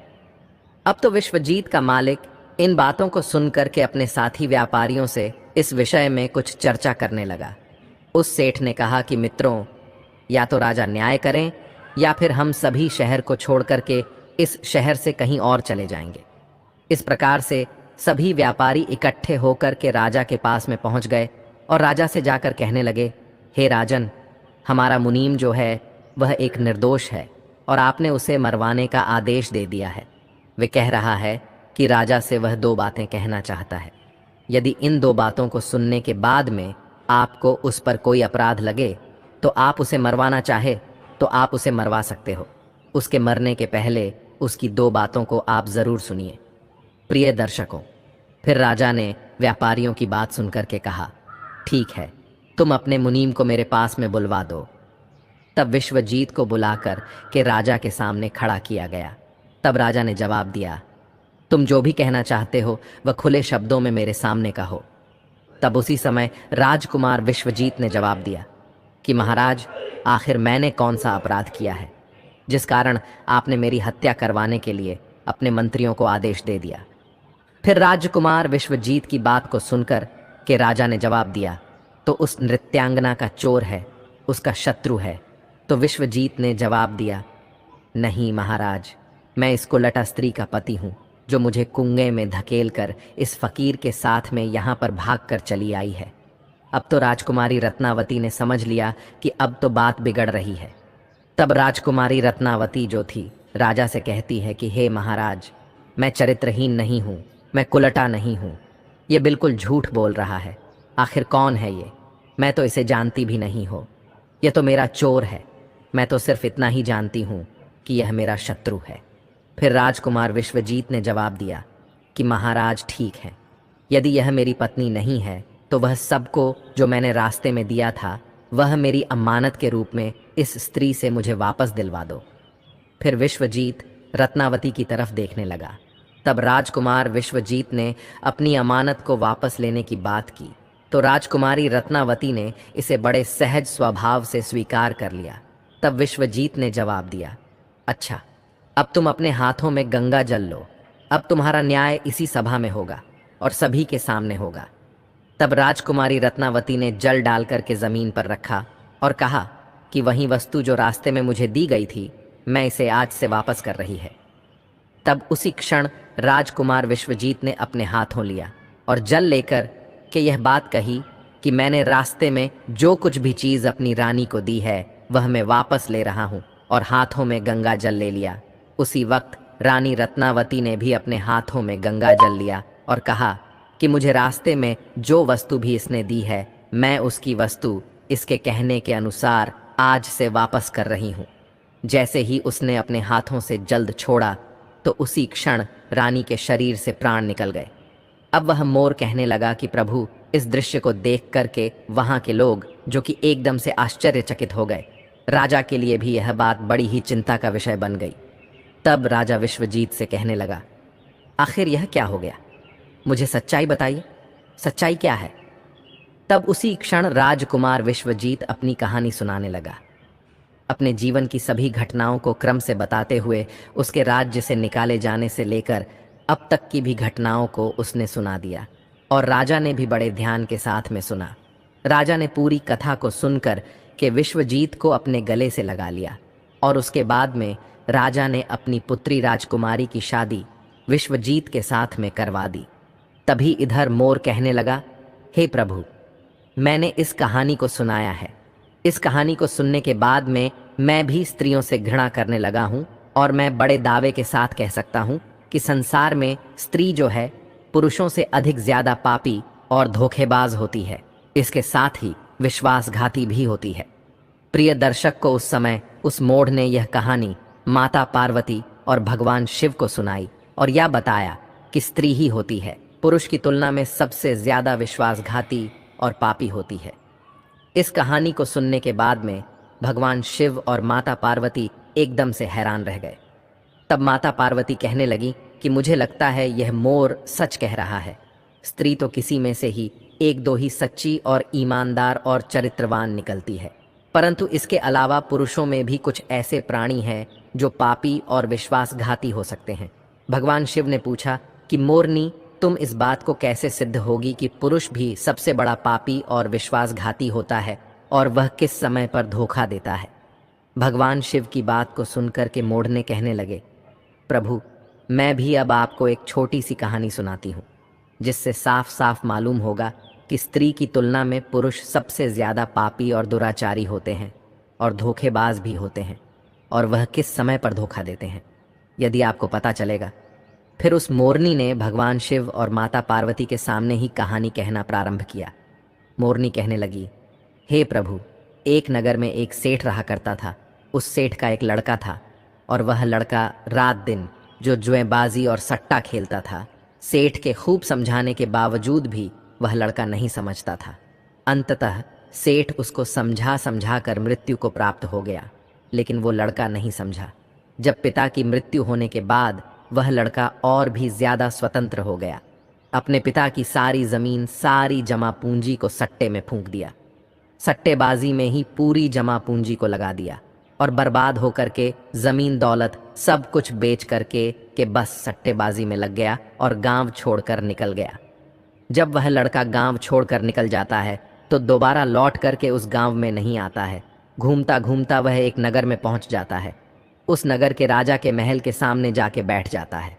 अब तो विश्वजीत का मालिक इन बातों को सुनकर के अपने साथी व्यापारियों से इस विषय में कुछ चर्चा करने लगा। उस सेठ ने कहा कि मित्रों, या तो राजा न्याय करें या फिर हम सभी शहर को छोड़ करके इस शहर से कहीं और चले जाएंगे। इस प्रकार से सभी व्यापारी इकट्ठे होकर के राजा के पास में पहुंच गए और राजा से जाकर कहने लगे, हे राजन, हमारा मुनीम जो है वह एक निर्दोष है और आपने उसे मरवाने का आदेश दे दिया है। वे कह रहा है कि राजा से वह दो बातें कहना चाहता है। यदि इन दो बातों को सुनने के बाद में आपको उस पर कोई अपराध लगे तो आप उसे मरवाना चाहे तो आप उसे मरवा सकते हो। उसके मरने के पहले उसकी दो बातों को आप ज़रूर सुनिए। प्रिय दर्शकों, फिर राजा ने व्यापारियों की बात सुनकर के कहा, ठीक है, तुम अपने मुनीम को मेरे पास में बुलवा दो। तब विश्वजीत को बुलाकर के राजा के सामने खड़ा किया गया। तब राजा ने जवाब दिया, तुम जो भी कहना चाहते हो वह खुले शब्दों में मेरे सामने कहो। तब उसी समय राजकुमार विश्वजीत ने जवाब दिया कि महाराज, आखिर मैंने कौन सा अपराध किया है जिस कारण आपने मेरी हत्या करवाने के लिए अपने मंत्रियों को आदेश दे दिया। फिर राजकुमार विश्वजीत की बात को सुनकर के राजा ने जवाब दिया, तो उस नृत्यांगना का चोर है, उसका शत्रु है। तो विश्वजीत ने जवाब दिया, नहीं महाराज, मैं इस कुलटा स्त्री का पति हूँ जो मुझे कुएं में धकेल कर इस फकीर के साथ में यहाँ पर भाग कर चली आई है। अब तो राजकुमारी रत्नावती ने समझ लिया कि अब तो बात बिगड़ रही है। तब राजकुमारी रत्नावती जो थी राजा से कहती है कि हे महाराज, मैं चरित्रहीन नहीं हूँ, मैं कुलटा नहीं हूँ। ये बिल्कुल झूठ बोल रहा है। आखिर कौन है ये? मैं तो इसे जानती भी नहीं हो। ये तो मेरा चोर है। मैं तो सिर्फ इतना ही जानती हूँ कि यह मेरा शत्रु है। फिर राजकुमार विश्वजीत ने जवाब दिया कि महाराज ठीक है, यदि यह मेरी पत्नी नहीं है तो वह सबको जो मैंने रास्ते में दिया था वह मेरी अमानत के रूप में इस स्त्री से मुझे वापस दिलवा दो। फिर विश्वजीत रत्नावती की तरफ देखने लगा। तब राजकुमार विश्वजीत ने अपनी अमानत को वापस लेने की बात की तो राजकुमारी रत्नावती ने इसे बड़े सहज स्वभाव से स्वीकार कर लिया। तब विश्वजीत ने जवाब दिया, अच्छा, अब तुम अपने हाथों में गंगा जल लो। अब तुम्हारा न्याय इसी सभा में होगा और सभी के सामने होगा। तब राजकुमारी रत्नावती ने जल डालकर के ज़मीन पर रखा और कहा कि वही वस्तु जो रास्ते में मुझे दी गई थी, मैं इसे आज से वापस कर रही है। तब उसी क्षण राजकुमार विश्वजीत ने अपने हाथों लिया और जल लेकर के यह बात कही कि मैंने रास्ते में जो कुछ भी चीज़ अपनी रानी को दी है वह मैं वापस ले रहा हूँ, और हाथों में गंगा जल ले लिया। उसी वक्त रानी रत्नावती ने भी अपने हाथों में गंगा जल लिया और कहा कि मुझे रास्ते में जो वस्तु भी इसने दी है मैं उसकी वस्तु इसके कहने के अनुसार आज से वापस कर रही हूँ। जैसे ही उसने अपने हाथों से जल्द छोड़ा तो उसी क्षण रानी के शरीर से प्राण निकल गए। अब वह मोर कहने लगा कि प्रभु, इस दृश्य को देख करके वहाँ के लोग जो कि एकदम से आश्चर्यचकित हो गए, राजा के लिए भी यह बात बड़ी ही चिंता का विषय बन गई। तब राजा विश्वजीत से कहने लगा, आखिर यह क्या हो गया, मुझे सच्चाई बताइए, सच्चाई क्या है। तब उसी क्षण राजकुमार विश्वजीत अपनी कहानी सुनाने लगा, अपने जीवन की सभी घटनाओं को क्रम से बताते हुए उसके राज्य से निकाले जाने से लेकर अब तक की भी घटनाओं को उसने सुना दिया। और राजा ने भी बड़े ध्यान के साथ में सुना। राजा ने पूरी कथा को सुनकर के विश्वजीत को अपने गले से लगा लिया, और उसके बाद में राजा ने अपनी पुत्री राजकुमारी की शादी विश्वजीत के साथ में करवा दी। तभी इधर मोर कहने लगा, हे प्रभु, मैंने इस कहानी को सुनाया है। इस कहानी को सुनने के बाद में मैं भी स्त्रियों से घृणा करने लगा हूँ, और मैं बड़े दावे के साथ कह सकता हूँ कि संसार में स्त्री जो है पुरुषों से अधिक ज्यादा पापी और धोखेबाज होती है, इसके साथ ही विश्वासघाती भी होती है। प्रिय दर्शक को उस समय उस मोढ़ ने यह कहानी माता पार्वती और भगवान शिव को सुनाई और यह बताया कि स्त्री ही होती है पुरुष की तुलना में सबसे ज्यादा विश्वासघाती और पापी होती है। इस कहानी को सुनने के बाद में भगवान शिव और माता पार्वती एकदम से हैरान रह गए। तब माता पार्वती कहने लगी कि मुझे लगता है यह मोर सच कह रहा है। स्त्री तो किसी में से ही एक दो ही सच्ची और ईमानदार और चरित्रवान निकलती है, परंतु इसके अलावा पुरुषों में भी कुछ ऐसे प्राणी हैं जो पापी और विश्वासघाती हो सकते हैं। भगवान शिव ने पूछा कि मोरनी, तुम इस बात को कैसे सिद्ध होगी कि पुरुष भी सबसे बड़ा पापी और विश्वासघाती होता है, और वह किस समय पर धोखा देता है। भगवान शिव की बात को सुनकर के मोढ़ ने कहने लगे, प्रभु, मैं भी अब आपको एक छोटी सी कहानी सुनाती हूँ, जिससे साफ साफ मालूम होगा कि स्त्री की तुलना में पुरुष सबसे ज़्यादा पापी और दुराचारी होते हैं और धोखेबाज भी होते हैं, और वह किस समय पर धोखा देते हैं यदि आपको पता चलेगा। फिर उस मोरनी ने भगवान शिव और माता पार्वती के सामने ही कहानी कहना प्रारंभ किया। मोरनी कहने लगी, हे प्रभु, एक नगर में एक सेठ रहा करता था। उस सेठ का एक लड़का था, और वह लड़का रात दिन जो जुएबाजी और सट्टा खेलता था। सेठ के खूब समझाने के बावजूद भी वह लड़का नहीं समझता था। अंततः सेठ उसको समझा समझा कर मृत्यु को प्राप्त हो गया, लेकिन वो लड़का नहीं समझा। जब पिता की मृत्यु होने के बाद वह लड़का और भी ज़्यादा स्वतंत्र हो गया। अपने पिता की सारी ज़मीन, सारी जमा पूंजी को सट्टे में फूंक दिया। सट्टेबाजी में ही पूरी जमा पूंजी को लगा दिया, और बर्बाद होकर के ज़मीन दौलत सब कुछ बेच करके के बस सट्टेबाजी में लग गया और गांव छोड़कर निकल गया। जब वह लड़का गांव छोड़कर निकल जाता है तो दोबारा लौट करके उस गांव में नहीं आता है। घूमता घूमता वह एक नगर में पहुंच जाता है। उस नगर के राजा के महल के सामने जाके बैठ जाता है।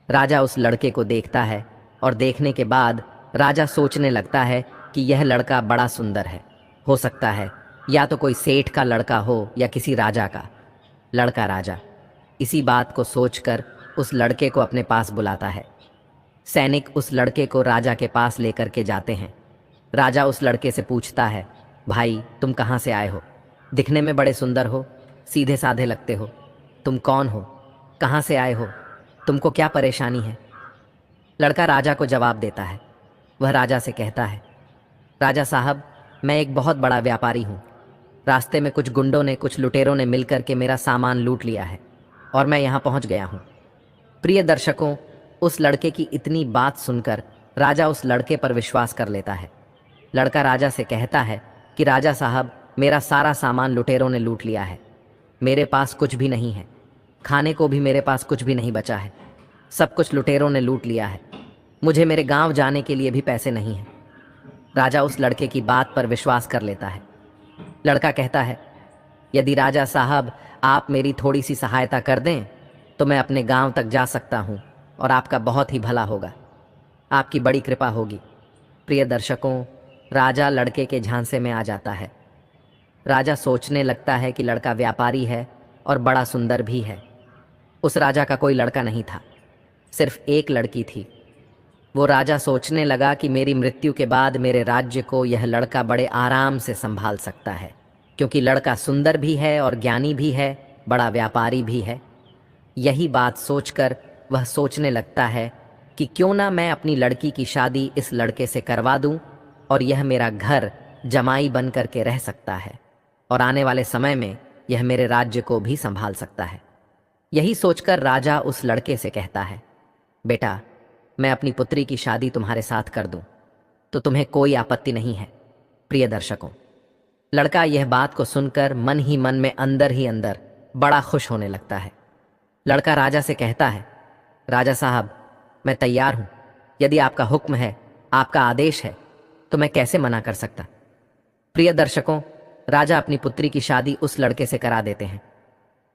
राजा उस लड़के को देखता है, और देखने के बाद राजा सोचने लगता है कि यह लड़का बड़ा सुंदर है। हो सकता है या तो कोई सेठ का लड़का हो या किसी राजा का लड़का। राजा इसी बात को सोचकर उस लड़के को अपने पास बुलाता है। सैनिक उस लड़के को राजा के पास लेकर के जाते हैं। राजा उस लड़के से पूछता है, भाई, तुम कहाँ से आए हो? दिखने में बड़े सुंदर हो, सीधे साधे लगते हो। तुम कौन हो? कहाँ से आए हो? तुमको क्या परेशानी है? लड़का राजा को जवाब देता है। वह राजा से कहता है, राजा साहब, मैं एक बहुत बड़ा व्यापारी हूँ। रास्ते में कुछ गुंडों ने, कुछ लुटेरों ने मिलकर के मेरा सामान लूट लिया है, और मैं यहाँ पहुँच गया हूँ। प्रिय दर्शकों, उस लड़के की इतनी बात सुनकर राजा उस लड़के पर विश्वास कर लेता है। लड़का राजा से कहता है कि राजा साहब, मेरा सारा सामान लुटेरों ने लूट लिया है। मेरे पास कुछ भी नहीं है, खाने को भी मेरे पास कुछ भी नहीं बचा है। सब कुछ लुटेरों ने लूट लिया है। मुझे मेरे गांव जाने के लिए भी पैसे नहीं हैं। राजा उस लड़के की बात पर विश्वास कर लेता है। लड़का कहता है, यदि राजा साहब आप मेरी थोड़ी सी सहायता कर दें तो मैं अपने गांव तक जा सकता हूं और आपका बहुत ही भला होगा। आपकी बड़ी कृपा होगी। प्रिय दर्शकों, राजा लड़के के झांसे में आ जाता है। राजा सोचने लगता है कि लड़का व्यापारी है और बड़ा सुंदर भी है। उस राजा का कोई लड़का नहीं था, सिर्फ एक लड़की थी। वो राजा सोचने लगा कि मेरी मृत्यु के बाद मेरे राज्य को यह लड़का बड़े आराम से संभाल सकता है, क्योंकि लड़का सुंदर भी है और ज्ञानी भी है, बड़ा व्यापारी भी है। यही बात सोचकर वह सोचने लगता है कि क्यों ना मैं अपनी लड़की की शादी इस लड़के से करवा दूं और यह मेरा घर जमाई बन करके रह सकता है और आने वाले समय में यह मेरे राज्य को भी संभाल सकता है। यही सोचकर राजा उस लड़के से कहता है, बेटा, मैं अपनी पुत्री की शादी तुम्हारे साथ कर दूं तो तुम्हें कोई आपत्ति नहीं है। प्रिय दर्शकों, लड़का यह बात को सुनकर मन ही मन में अंदर ही अंदर बड़ा खुश होने लगता है। लड़का राजा से कहता है, राजा साहब, मैं तैयार हूं। यदि आपका हुक्म है, आपका आदेश है, तो मैं कैसे मना कर सकता। प्रिय दर्शकों, राजा अपनी पुत्री की शादी उस लड़के से करा देते हैं।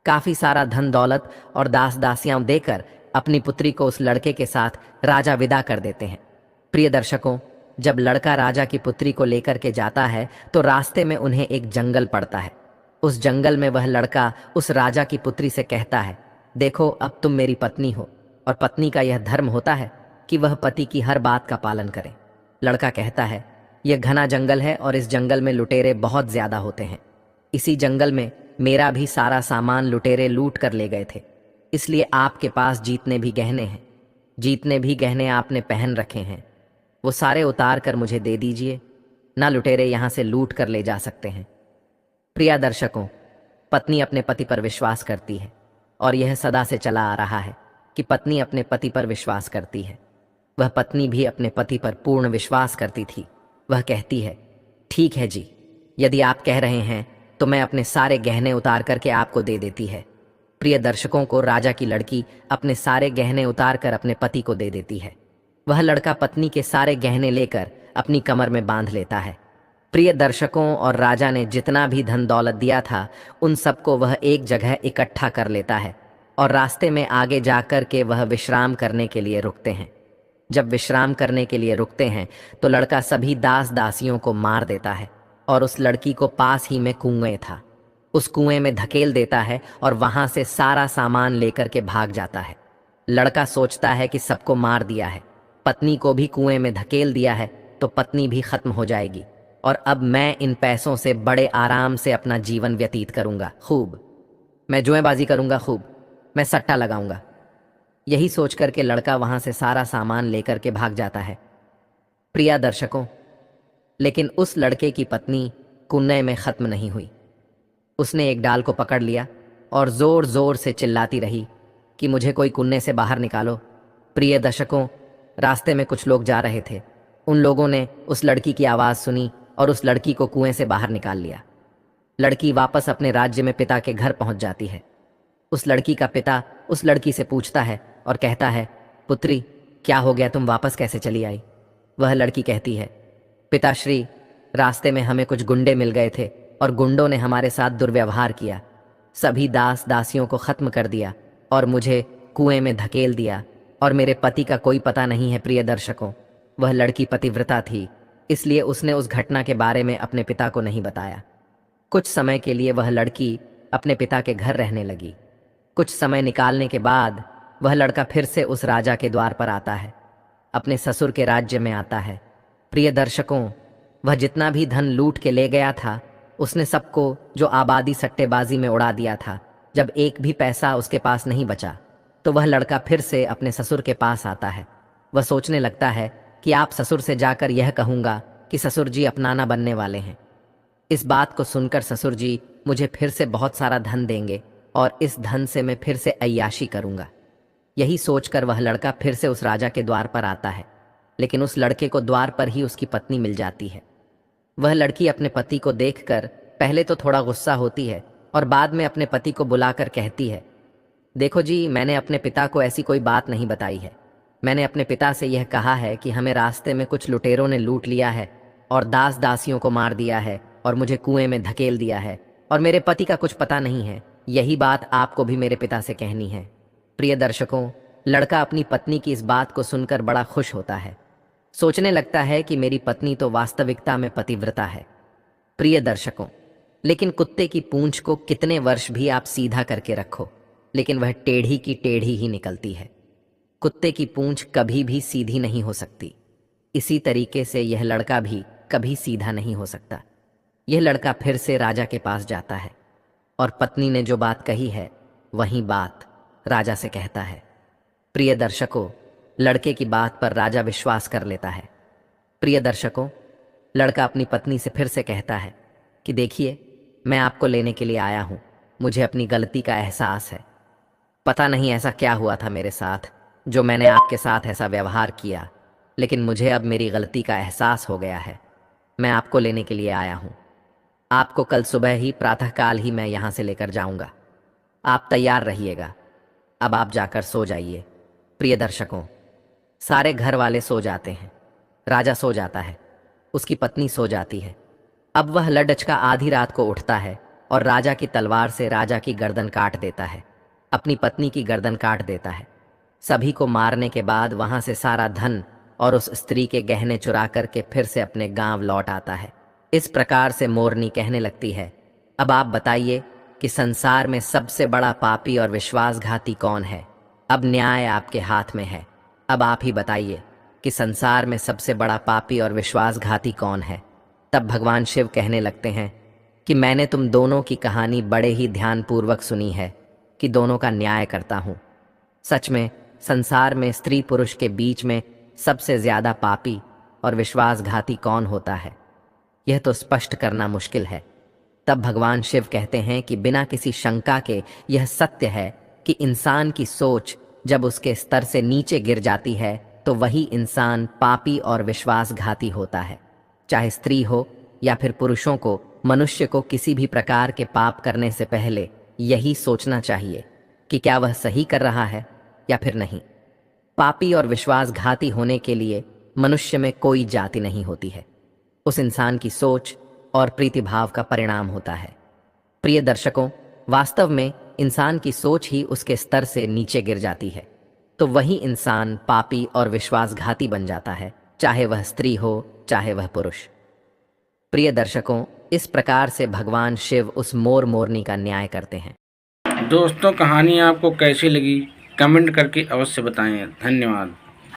काफी सारा धन दौलत और दास दासियां देकर अपनी पुत्री को उस लड़के के साथ राजा विदा कर देते हैं। प्रिय दर्शकों, जब लड़का राजा की पुत्री को लेकर के जाता है तो रास्ते में उन्हें एक जंगल पड़ता है। उस जंगल में वह लड़का उस राजा की पुत्री से कहता है, देखो, अब तुम मेरी पत्नी हो और पत्नी का यह धर्म होता है कि वह पति की हर बात का पालन करे। लड़का कहता है, यह घना जंगल है और इस जंगल में लुटेरे बहुत ज्यादा होते हैं। इसी जंगल में मेरा भी सारा सामान लुटेरे लूट कर ले गए थे, इसलिए आपके पास जितने भी गहने हैं, जितने भी गहने आपने पहन रखे हैं, वो सारे उतार कर मुझे दे दीजिए, ना लुटेरे यहाँ से लूट कर ले जा सकते हैं। प्रिय दर्शकों, पत्नी अपने पति पर विश्वास करती है और यह सदा से चला आ रहा है कि पत्नी अपने पति पर विश्वास करती है। वह पत्नी भी अपने पति पर पूर्ण विश्वास करती थी। वह कहती है, ठीक है जी, यदि आप कह रहे हैं तो मैं अपने सारे गहने उतार करके आपको दे देती है। प्रिय दर्शकों को, राजा की लड़की अपने सारे गहने उतार कर अपने पति को दे देती है। वह लड़का पत्नी के सारे गहने लेकर अपनी कमर में बांध लेता है। प्रिय दर्शकों, और राजा ने जितना भी धन दौलत दिया था उन सबको वह एक जगह इकट्ठा कर लेता है और रास्ते में आगे जाकर के वह विश्राम करने के लिए रुकते हैं। जब विश्राम करने के लिए रुकते हैं तो लड़का सभी दास दासियों को मार देता है और उस लड़की को पास ही में कुएं था, उस कुएं में धकेल देता है और वहां से सारा सामान लेकर के भाग जाता है। लड़का सोचता है कि सबको मार दिया है, पत्नी को भी कुएं में धकेल दिया है तो पत्नी भी खत्म हो जाएगी और अब मैं इन पैसों से बड़े आराम से अपना जीवन व्यतीत करूंगा। खूब मैं जुएबाजी करूंगा, खूब मैं सट्टा लगाऊंगा। यही सोच करके लड़का वहां से सारा सामान लेकर के भाग जाता है। प्रिय दर्शकों, लेकिन उस लड़के की पत्नी कुएं में खत्म नहीं हुई। उसने एक डाल को पकड़ लिया और जोर जोर से चिल्लाती रही कि मुझे कोई कुएं से बाहर निकालो। प्रिय दर्शकों, रास्ते में कुछ लोग जा रहे थे। उन लोगों ने उस लड़की की आवाज़ सुनी और उस लड़की को कुएं से बाहर निकाल लिया। लड़की वापस अपने राज्य में पिता के घर पहुंच जाती है। उस लड़की का पिता उस लड़की से पूछता है और कहता है, पुत्री, क्या हो गया, तुम वापस कैसे चली आई। वह लड़की कहती है, पिताश्री, रास्ते में हमें कुछ गुंडे मिल गए थे और गुंडों ने हमारे साथ दुर्व्यवहार किया, सभी दास दासियों को खत्म कर दिया और मुझे कुएं में धकेल दिया और मेरे पति का कोई पता नहीं है। प्रिय दर्शकों, वह लड़की पतिव्रता थी, इसलिए उसने उस घटना के बारे में अपने पिता को नहीं बताया। कुछ समय के लिए वह लड़की अपने पिता के घर रहने लगी। कुछ समय निकालने के बाद वह लड़का फिर से उस राजा के द्वार पर आता है, अपने ससुर के राज्य में आता है। प्रिय दर्शकों, वह जितना भी धन लूट के ले गया था उसने सबको जो आबादी सट्टेबाजी में उड़ा दिया था। जब एक भी पैसा उसके पास नहीं बचा तो वह लड़का फिर से अपने ससुर के पास आता है। वह सोचने लगता है कि आप ससुर से जाकर यह कहूँगा कि ससुर जी अपनाना बनने वाले हैं। इस बात को सुनकर ससुर जी मुझे फिर से बहुत सारा धन देंगे और इस धन से मैं फिर से अय्याशी करूँगा। यही सोचकर वह लड़का फिर से उस राजा के द्वार पर आता है, लेकिन उस लड़के को द्वार पर ही उसकी पत्नी मिल जाती है। वह लड़की अपने पति को देखकर पहले तो थोड़ा गुस्सा होती है और बाद में अपने पति को बुलाकर कहती है, देखो जी, मैंने अपने पिता को ऐसी कोई बात नहीं बताई है। मैंने अपने पिता से यह कहा है कि हमें रास्ते में कुछ लुटेरों ने लूट लिया है और दास दासियों को मार दिया है और मुझे कुएं में धकेल दिया है और मेरे पति का कुछ पता नहीं है। यही बात आपको भी मेरे पिता से कहनी है। प्रिय दर्शकों, लड़का अपनी पत्नी की इस बात को सुनकर बड़ा खुश होता है सोचने लगता है कि मेरी पत्नी तो वास्तविकता में पतिव्रता है। प्रिय दर्शकों, लेकिन कुत्ते की पूंछ को कितने वर्ष भी आप सीधा करके रखो, लेकिन वह टेढ़ी की टेढ़ी ही निकलती है। कुत्ते की पूंछ कभी भी सीधी नहीं हो सकती। इसी तरीके से यह लड़का भी कभी सीधा नहीं हो सकता। यह लड़का फिर से राजा के पास जाता है और पत्नी ने जो बात कही है वही बात राजा से कहता है। प्रिय दर्शकों, लड़के की बात पर राजा विश्वास कर लेता है। प्रिय दर्शकों, लड़का अपनी पत्नी से फिर से कहता है कि देखिए, मैं आपको लेने के लिए आया हूँ। मुझे अपनी गलती का एहसास है। पता नहीं ऐसा क्या हुआ था मेरे साथ जो मैंने आपके साथ ऐसा व्यवहार किया, लेकिन मुझे अब मेरी गलती का एहसास हो गया है। मैं आपको लेने के लिए आया हूँ। आपको कल सुबह ही प्रातःकाल ही मैं यहाँ से लेकर जाऊँगा। आप तैयार रहिएगा। अब आप जाकर सो जाइए। प्रिय दर्शकों, सारे घर वाले सो जाते हैं। राजा सो जाता है, उसकी पत्नी सो जाती है। अब वह लडचका आधी रात को उठता है और राजा की तलवार से राजा की गर्दन काट देता है, अपनी पत्नी की गर्दन काट देता है। सभी को मारने के बाद वहां से सारा धन और उस स्त्री के गहने चुरा करके फिर से अपने गांव लौट आता है। इस प्रकार से मोरनी कहने लगती है, अब आप बताइए कि संसार में सबसे बड़ा पापी और विश्वासघाती कौन है? अब न्याय आपके हाथ में है। अब आप ही बताइए कि संसार में सबसे बड़ा पापी और विश्वासघाती कौन है? तब भगवान शिव कहने लगते हैं कि मैंने तुम दोनों की कहानी बड़े ही ध्यानपूर्वक सुनी है कि दोनों का न्याय करता हूँ। सच में संसार में स्त्री पुरुष के बीच में सबसे ज्यादा पापी और विश्वासघाती कौन होता है, यह तो स्पष्ट करना मुश्किल है। तब भगवान शिव कहते हैं कि बिना किसी शंका के यह सत्य है कि इंसान की सोच जब उसके स्तर से नीचे गिर जाती है तो वही इंसान पापी और विश्वासघाती होता है। चाहे स्त्री हो या फिर पुरुषों को, मनुष्य को किसी भी प्रकार के पाप करने से पहले यही सोचना चाहिए कि क्या वह सही कर रहा है या फिर नहीं। पापी और विश्वासघाती होने के लिए मनुष्य में कोई जाति नहीं होती है, उस इंसान की सोच और प्रीतिभाव का परिणाम होता है। प्रिय दर्शकों, वास्तव में इंसान की सोच ही उसके स्तर से नीचे गिर जाती है तो वही इंसान पापी और विश्वासघाती बन जाता है, चाहे वह स्त्री हो चाहे वह पुरुष। प्रिय दर्शकों, इस प्रकार से भगवान शिव उस मोर मोरनी का न्याय करते हैं। दोस्तों, कहानी आपको कैसी लगी कमेंट करके अवश्य बताएं। धन्यवाद।